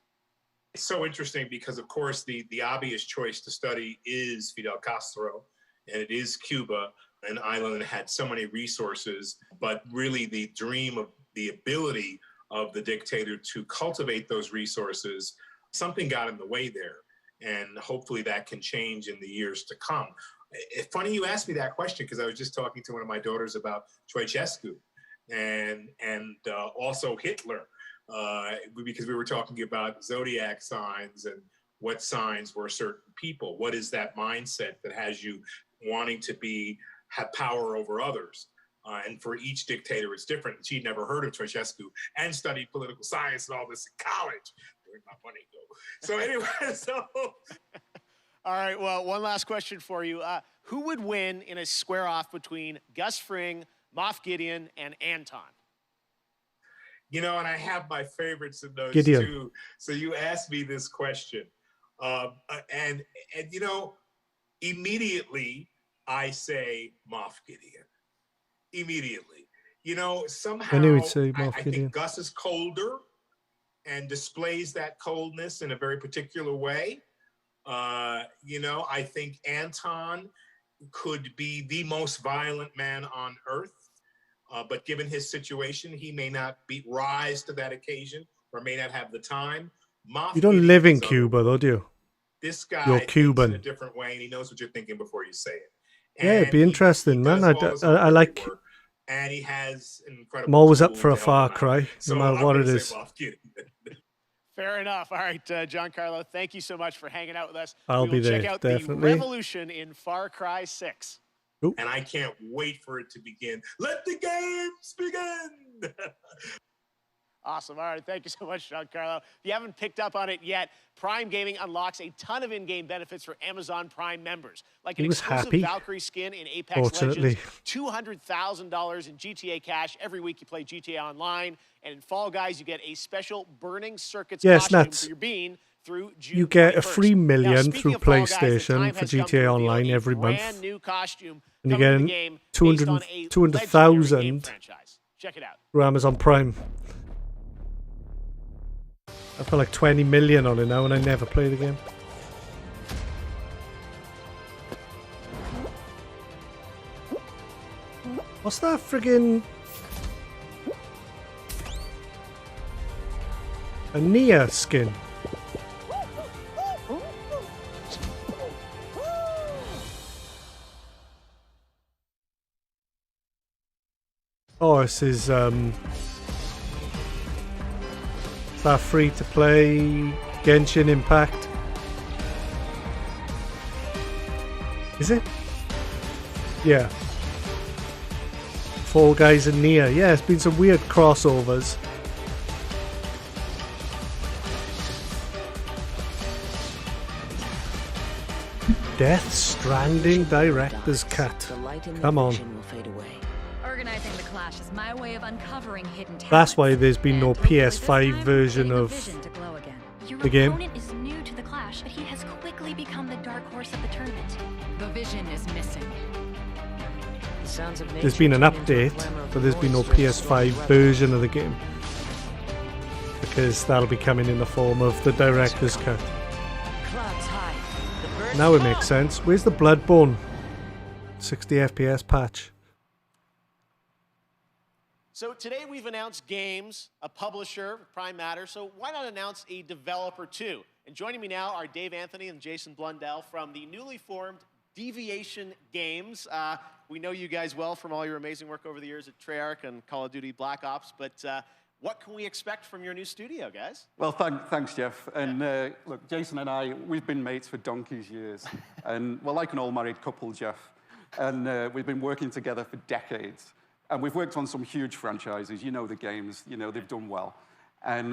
It's so interesting because, of course, the obvious choice to study is Fidel Castro, and it is Cuba, an island that had so many resources, but really the dream of the ability of the dictator to cultivate those resources, something got in the way there. And hopefully that can change in the years to come. It's funny you asked me that question because I was just talking to one of my daughters about Ceausescu and also Hitler, because we were talking about zodiac signs and what signs were certain people. What is that mindset that has you wanting to have power over others? And for each dictator, it's different. She'd never heard of Ceausescu and studied political science and all this in college. Where'd my money go? So anyway, so. All right, well, one last question for you. Who would win in a square-off between Gus Fring, Moff Gideon, and Anton? You know, and I have my favorites in those Gideon. too. So you asked me this question. And you know, immediately I say Moff Gideon. Immediately. You know, somehow I knew he'd say Moff I Gideon. think Gus is colder and displays that coldness in a very particular way. You know, I think Anton could be the most violent man on earth. But given his situation, he may not rise to that occasion or may not have the time. Moff You don't Gideon live in is Cuba, though, do you? This guy You're thinks Cuban. in a different way, and he knows what you're thinking before you say it. Yeah, it'd be And interesting, man. does all his I homework, like. and he has an incredible. I'm always up tool for a to help Far him out. Cry, So no matter I'm what it gonna is. say Moff Gideon. Fair enough. All right, Giancarlo, thank you so much for hanging out with us. I'll We be will check there, out definitely. the revolution in Far Cry 6. And I can't wait for it to begin. Let the games begin. Awesome. All right. Thank you so much, Giancarlo. If you haven't picked up on it yet, Prime Gaming unlocks a ton of in-game benefits for Amazon Prime members, like an He was exclusive happy, Valkyrie skin in Apex fortunately. Legends, $200,000 in GTA cash every week you play GTA Online, and in Fall Guys you get a special Burning Circuits Yeah, it's costume nuts. for your bean through June You get a 21st. free Now, million speaking through of Fall Guys, the PlayStation time for has come to GTA reveal Online a every brand month. new costume And you coming to the get game 200 based on a 200,000 legendary game franchise. Check it out. through Amazon Prime. I've got like 20 million on it now, and I never play the game. What's that friggin'? A Nia skin. Oh, this is that free to play Genshin Impact. Is it? Yeah. Fall Guys and Nia. Yeah, it's been some weird crossovers. Death Stranding Director's Cut. Come on. Organizing the clash is my way of uncovering hidden talent. That's why there's been no PS5 version of Your the game. opponent is new to the clash, but he has quickly become the dark horse of the tournament. The vision is missing. The sounds of There's been an update, but there's been no PS5 version of the game. Because that'll be coming in the form of the Director's Cut. Clouds high. The birds Now it makes sense. Where's the Bloodborne 60 FPS patch? So today we've announced games, a publisher, Prime Matter, so why not announce a developer too? And joining me now are Dave Anthony and Jason Blundell from the newly formed Deviation Games. We know you guys well from all your amazing work over the years at Treyarch and Call of Duty Black Ops, but what can we expect from your new studio, guys? Well, thanks, Jeff. And look, Jason and I, we've been mates for donkey's years. And we're like an all-married couple, Jeff. And we've been working together for decades. And we've worked on some huge franchises. You know the games. You know, they've done well. And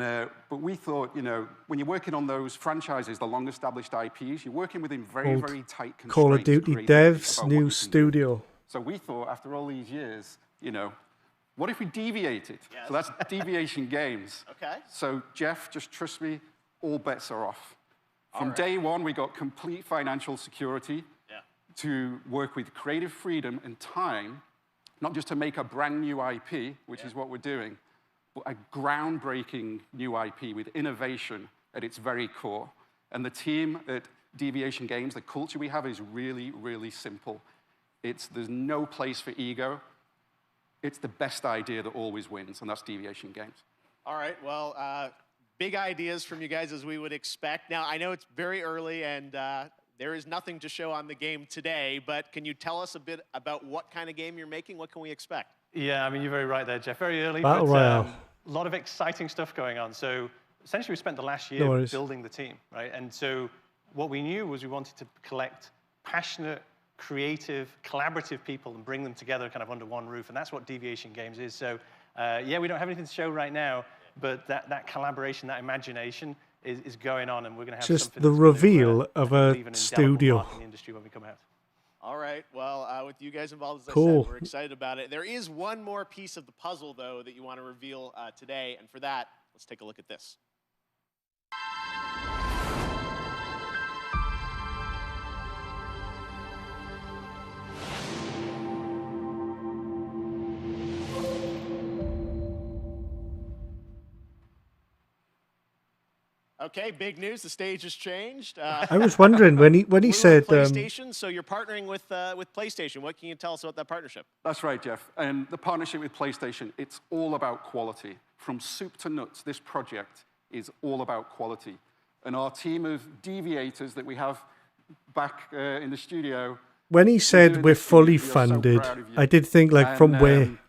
but we thought, you know, when you're working on those franchises, the long-established IPs, you're working within very, Old very tight constraints. Call of Duty creatively devs, about what new you can do. studio. So we thought, after all these years, you know, what if we deviated? Yes. So that's Deviation Games. Okay. So Jeff, just trust me, all bets are off. From right. day one, we got complete financial security to work with creative freedom and time, not just to make a brand new IP, which is what we're doing, but a groundbreaking new IP with innovation at its very core. And the team at Deviation Games, the culture we have is really, really simple. There's no place for ego. It's the best idea that always wins, and that's Deviation Games. All right, well, big ideas from you guys as we would expect. Now, I know it's very early and there is nothing to show on the game today, but can you tell us a bit about what kind of game you're making? What can we expect? Yeah, I mean, you're very right there, Jeff. Very early, Battle but Royale. a lot of exciting stuff going on. So essentially, we spent the last No year worries. building the team, right? And so what we knew was we wanted to collect passionate creative, collaborative people and bring them together kind of under one roof. And that's what Deviation Games is. So, yeah, we don't have anything to show right now, but that collaboration, that imagination is going on, and we're going to have just something the that's reveal gonna, of a studio. in the industry when we come out. All right. Well, with you guys involved, as I Cool. said, we're excited about it. There is one more piece of the puzzle, though, that you want to reveal today. And for that, let's take a look at this. Okay, big news. The stage has changed. I was wondering when he said PlayStation. So you're partnering with PlayStation. What can you tell us about that partnership? That's right, Jeff. And the partnership with PlayStation, it's all about quality. From soup to nuts, this project is all about quality. And our team of deviators that we have back in the studio. when he said we're fully funded, I did think like from where.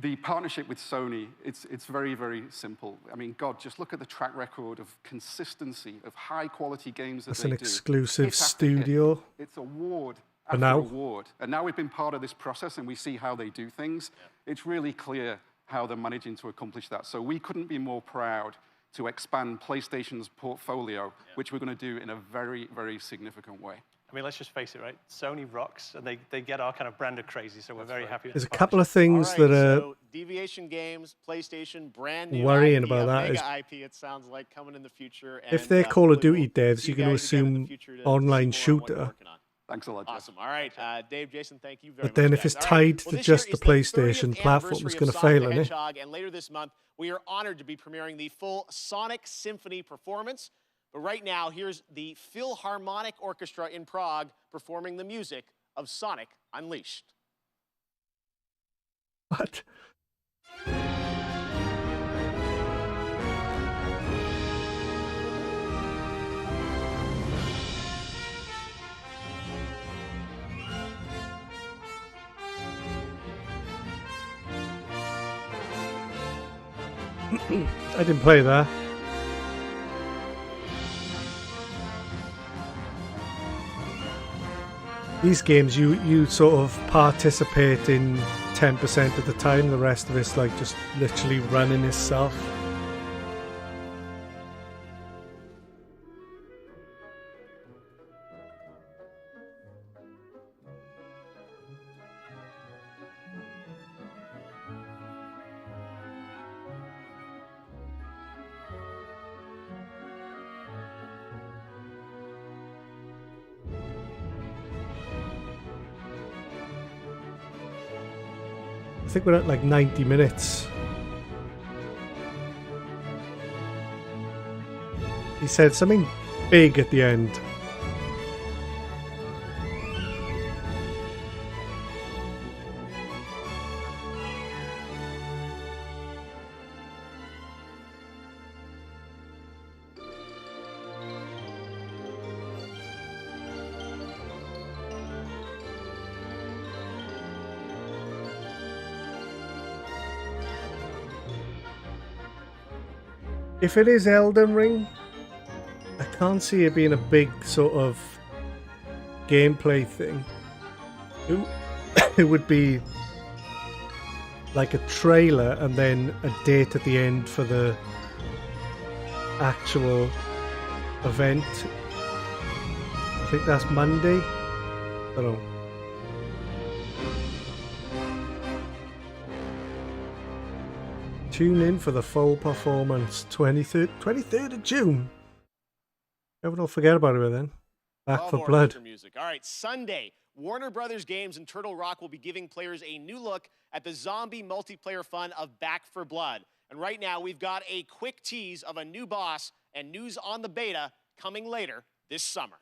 The partnership with Sony, it's very, very simple. I mean, God, just look at the track record of consistency, of high-quality games that That's they an do. exclusive Hit after studio. hit. It's award For after now. award. And now we've been part of this process and we see how they do things. It's really clear how they're managing to accomplish that. So we couldn't be more proud to expand PlayStation's portfolio, which we're going to do in a very, very significant way. I mean, let's just face it, right? Sony rocks, and they get our kind of brand of crazy, so we're very happy with There's a the couple of things that are So Deviation Games, PlayStation, brand new worrying IP, about a that mega is- IP, it sounds like, coming in the future. if and, they're Call of hopefully Duty we'll devs, see you're going to guys again in the assume future to online see more on what you're shooter. working on. Thanks a lot, Jeff. Awesome. All right, Dave, Jason, thank you very much. But then if guys. it's All right. tied Well, to this just year the is the 30th PlayStation platform, it's anniversary going of to Sonic fail, the isn't it? Hedgehog, and later this month, we are honored to be premiering the full Sonic Symphony performance. But right now, here's the Philharmonic Orchestra in Prague performing the music of Sonic Unleashed. What? I didn't play that. These games, you sort of participate in 10% of the time. The rest of it's like just literally running itself. I think we're at like 90 minutes. He said something big at the end. If it is Elden Ring, I can't see it being a big sort of gameplay thing. It would be like a trailer and then a date at the end for the actual event. I think that's Monday. I don't know. Tune in for the full performance, 23rd of June. Everyone will forget about it then. Back Love for Blood. orchestra music. All right, Sunday, Warner Brothers Games and Turtle Rock will be giving players a new look at the zombie multiplayer fun of Back for Blood. And right now, we've got a quick tease of a new boss and news on the beta coming later this summer.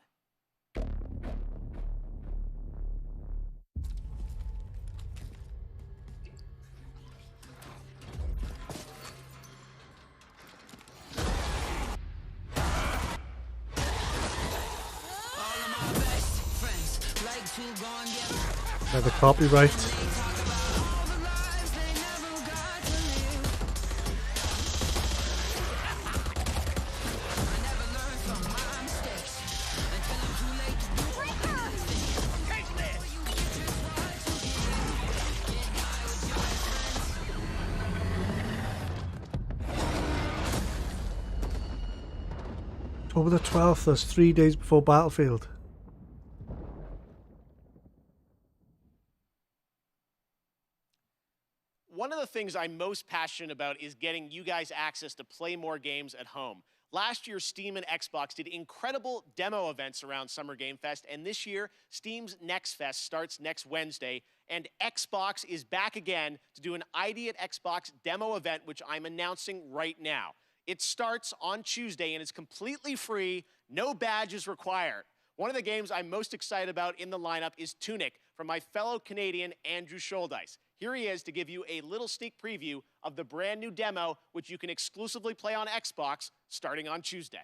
The copyright. October the 12th, that's 3 days before Battlefield. One of the things I'm most passionate about is getting you guys access to play more games at home. Last year, Steam and Xbox did incredible demo events around Summer Game Fest, and this year, Steam's Next Fest starts next Wednesday, and Xbox is back again to do an ID at Xbox demo event, which I'm announcing right now. It starts on Tuesday, and it's completely free, no badges required. One of the games I'm most excited about in the lineup is Tunic from my fellow Canadian Andrew Scholdice. Here he is to give you a little sneak preview of the brand new demo, which you can exclusively play on Xbox starting on Tuesday.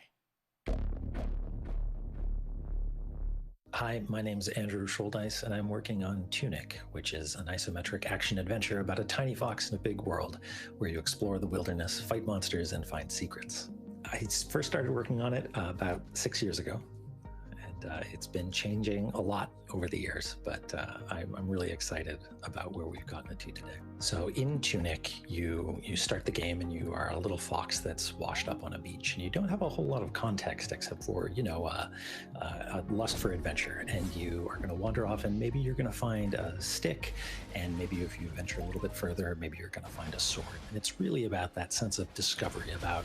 Hi, my name's Andrew Scholdice, and I'm working on Tunic, which is an isometric action-adventure about a tiny fox in a big world, where you explore the wilderness, fight monsters, and find secrets. I first started working on it about 6 years ago, and it's been changing a lot over the years, but I'm really excited about where we've gotten it to today. So in Tunic, you start the game and you are a little fox that's washed up on a beach, and you don't have a whole lot of context except for, a lust for adventure, and you are going to wander off, and maybe you're going to find a stick, and maybe if you venture a little bit further, maybe you're going to find a sword. And it's really about that sense of discovery, about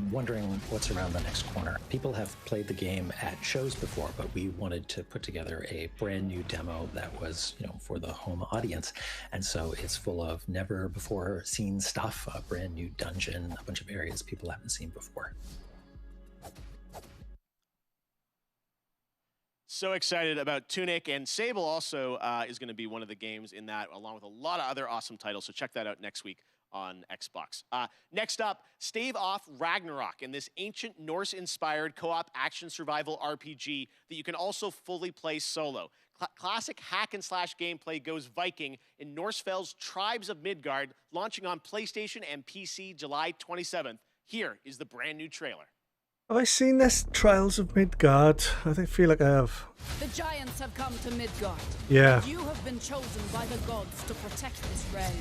wondering what's around the next corner. People have played the game at shows before, but we wanted to put together a brand new demo that was, for the home audience. And so it's full of never before seen stuff, a brand new dungeon, a bunch of areas people haven't seen before. So excited about Tunic, and Sable also is going to be one of the games in that, along with a lot of other awesome titles. So check that out next week on Xbox. Next up, Stave Off Ragnarok, in this ancient Norse-inspired co-op action survival RPG that you can also fully play solo. Classic hack-and-slash gameplay goes Viking in Norsefell's Tribes of Midgard, launching on PlayStation and PC July 27th. Here is the brand new trailer. Have I seen this Trials of Midgard? I feel like I have. The giants have come to Midgard. Yeah. And you have been chosen by the gods to protect this realm.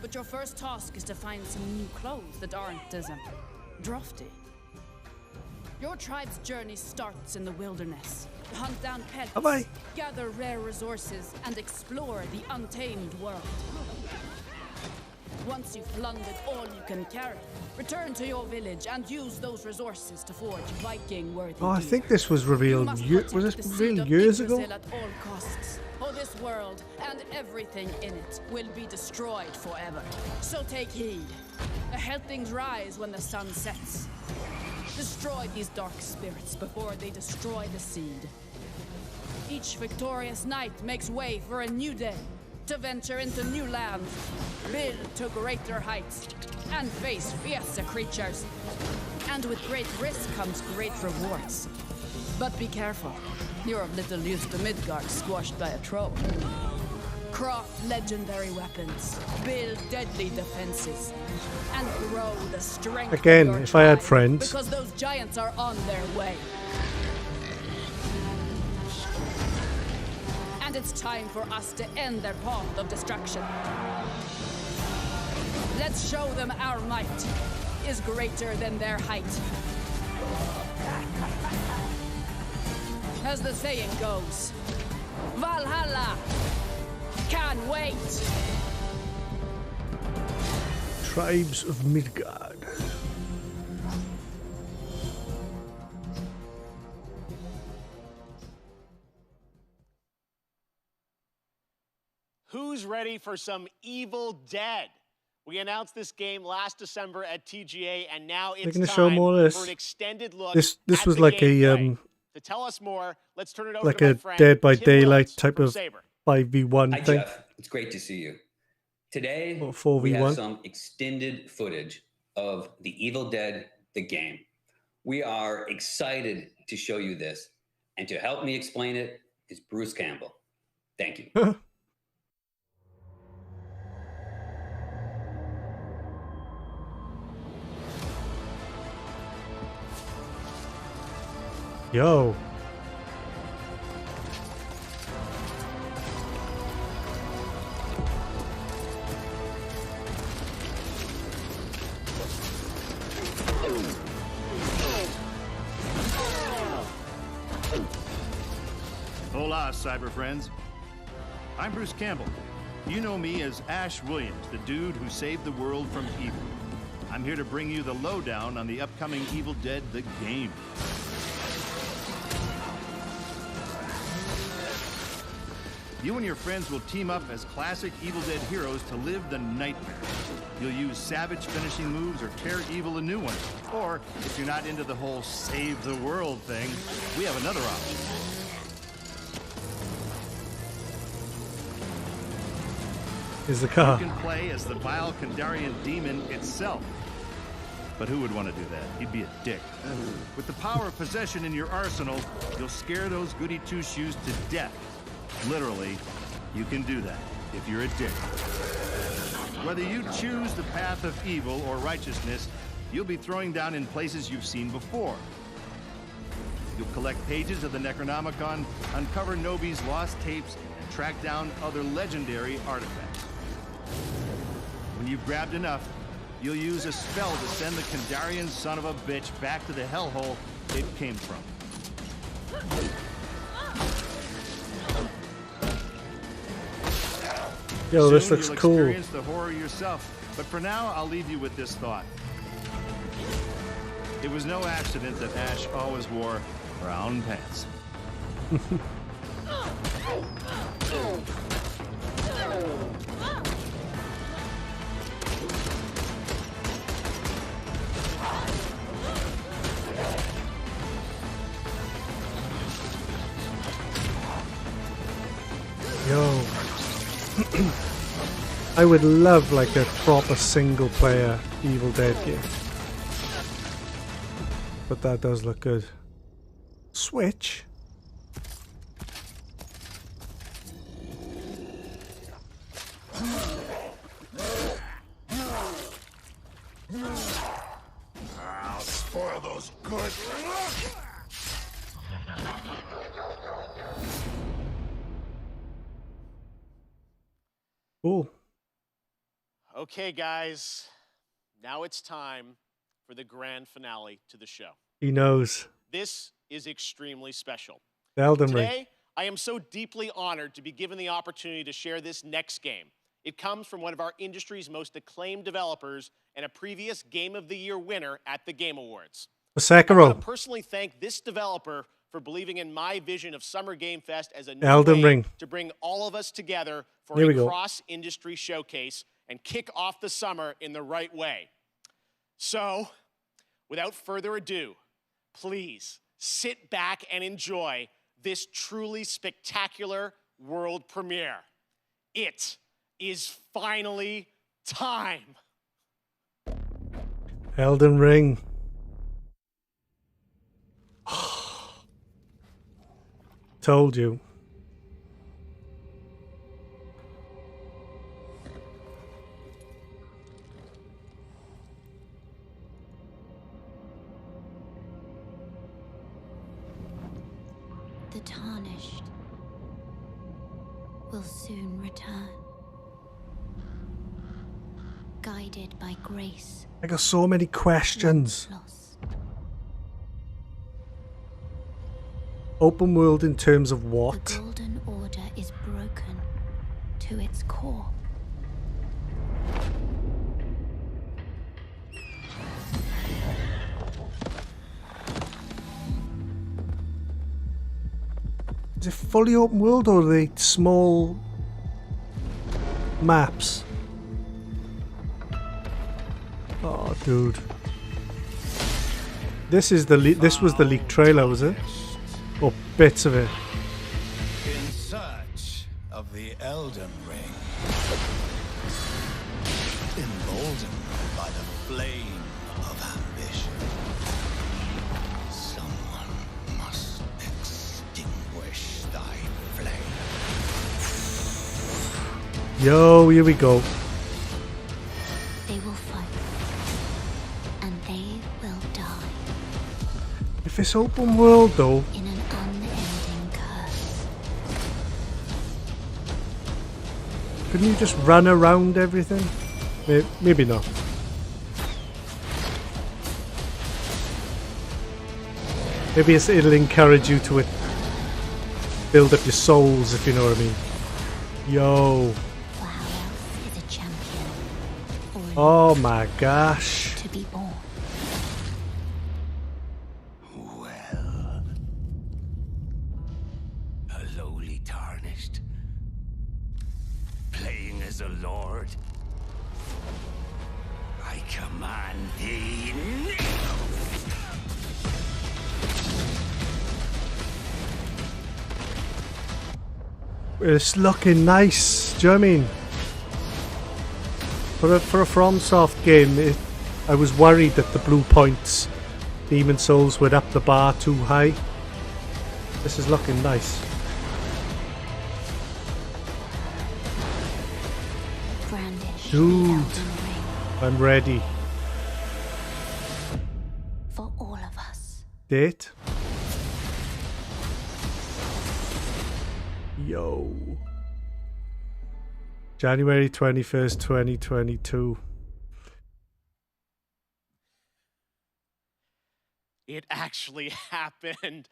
But your first task is to find some new clothes that aren't as drafty. Your tribe's journey starts in the wilderness. Hunt down pets, gather rare resources, and explore the untamed world. Once you've plundered all you can carry, return to your village and use those resources to forge Viking-worthy Oh, I think this was revealed. Was this revealed years ago? At all costs, or this world and everything in it will be destroyed forever. So take heed. Ahead things rise when the sun sets. Destroy these dark spirits before they destroy the seed. Each victorious knight makes way for a new day, to venture into new lands, build to greater heights, and face fiercer creatures. And with great risk comes great rewards. But be careful, you're of little use to Midgard squashed by a troll. Craft legendary weapons, build deadly defenses, and grow the strength Again, of your if I had tribe, friends. because those giants are on their way. And it's time for us to end their path of destruction. Let's show them our might is greater than their height. As the saying goes, Valhalla! Can't wait! Tribes of Midgard. Who's ready for some Evil Dead? We announced this game last December at TGA, and now it's gonna time show more of this. for an extended look. This at was the like gameplay. a To tell us more, let's turn it over like to my a friend, Dead by Tim Daylight Willis type from of Saber. 5v1 Hi, thing. Jeff. It's great to see you. Today, Or we 4v1. have some extended footage of The Evil Dead, the game. We are excited to show you this, and to help me explain it is Bruce Campbell. Thank you. Yo. Hola, cyber friends. I'm Bruce Campbell. You know me as Ash Williams, the dude who saved the world from evil. I'm here to bring you the lowdown on the upcoming Evil Dead the game. You and your friends will team up as classic Evil Dead heroes to live the nightmare. You'll use savage finishing moves or tear evil a new one. Or, if you're not into the whole save the world thing, we have another option. Here's the car. You can play as the vile Kandarian demon itself. But who would want to do that? He'd be a dick. With the power of possession in your arsenal, you'll scare those goody two-shoes to death. Literally, you can do that if you're a dick. Whether you choose the path of evil or righteousness, you'll be throwing down in places you've seen before. You'll collect pages of the Necronomicon, uncover Nobi's lost tapes, and track down other legendary artifacts. When you've grabbed enough, you'll use a spell to send the Kandarian son of a bitch back to the hellhole it came from. Yo, Soon this looks you'll cool. Experience the horror yourself, but for now, I'll leave you with this thought. It was no accident that Ash always wore brown pants. Yo. I would love like a proper single player Evil Dead game. But that does look good. Switch? I'll spoil those good. Cool. Okay, guys. Now it's time for the grand finale to the show. He knows. This is extremely special. Elden Ring. Today, I am so deeply honored to be given the opportunity to share this next game. It comes from one of our industry's most acclaimed developers and a previous Game of the Year winner at the Game Awards. Sekiro. I want to personally thank this developer for believing in my vision of Summer Game Fest as a new Elden way Ring. to bring all of us together for Here we a go. cross-industry showcase and kick off the summer in the right way. So, without further ado, please sit back and enjoy this truly spectacular world premiere. It is finally time. Elden Ring. Told you. The Tarnished will soon return, guided by grace. I got so many questions. Open world in terms of what? The Golden Order is broken to its core. Is it fully open world or are they small maps? Oh, dude. This is the this was the leaked trailer, was it? Or bits of it. In search of the Elden Ring. Emboldened by the flame of ambition. Someone must extinguish thy flame. Yo, here we go. They will fight, and they will die If it's open world though, in an unending curse. couldn't you just run around everything? Maybe not. Maybe it'll encourage you to it. build up your souls, if you know what I mean. Yo. Is a champion. Oh my gosh. To be born. Well, a lowly tarnished, playing as a lord. I command thee now. It's looking nice. Do you know what I mean? For a FromSoft game, I was worried that the Blue Points Demon Souls would up the bar too high. This is looking nice. Brandish Dude, I'm ready. for all of us. Date? Yo. January 21st, 2022. It actually happened.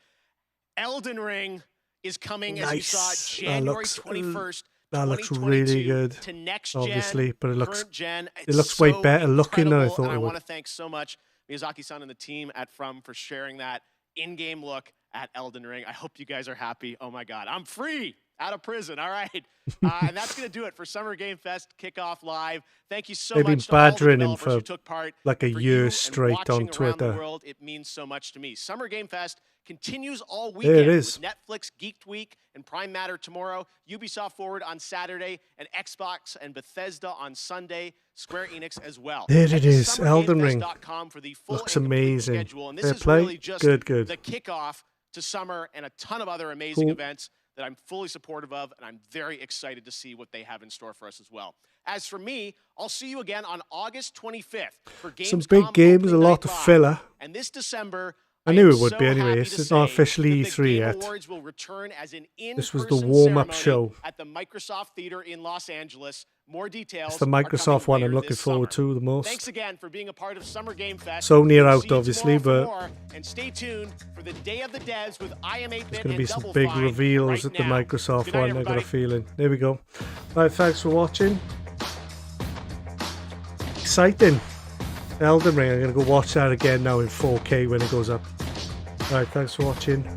Elden Ring is coming, as you saw, Nice. January 21st. That looks really good. To next obviously, gen, but it looks current gen. it looks way better looking than I incredible, thought and it I would. want to thank so much Miyazaki-san and the team at From for sharing that in-game look at Elden Ring. I hope you guys are happy. Oh my God, I'm free out of prison. All right, and that's gonna do it for Summer Game Fest Kickoff Live. Thank you so They've been much to all the badgering him developers who for took part. like a For year you and straight watching on around Twitter. the world, it means so much to me. Summer Game Fest continues all There weekend it is. with Netflix Geeked Week and Prime Matter tomorrow, Ubisoft Forward on Saturday, and Xbox and Bethesda on Sunday, Square Enix as well. There Head it to is, Elden Ring. summergamefest.com for the full Looks and complete amazing. schedule. And this Fair is play. really just Good, good. the kickoff to summer and a ton of other amazing Cool. events that I'm fully supportive of, and I'm very excited to see what they have in store for us as well. As for me, I'll see you again on August 25th for Gamescom Some big games, a Opening lot Night of Live. filler. And this December, I knew am it would so be anyway. happy It's to not say officially that the E3 Game yet. Awards will return as an This was the in-person warm-up ceremony show. at the Microsoft Theater in Los Angeles. More details. It's the are Microsoft coming one I'm later looking this forward summer. to the most. Thanks again for being a part of Summer Game Fest. Sony are We'll out, see you obviously, tomorrow for but more, and stay tuned for the Day of the Devs with I Am 8-Bit there's going to and be some Double big Fine reveals right at the now. Microsoft Good night, one. I got everybody. a feeling. There we go. Right, thanks for watching. Exciting. Elden Ring. I'm going to go watch that again now in 4K when it goes up. Right, thanks for watching.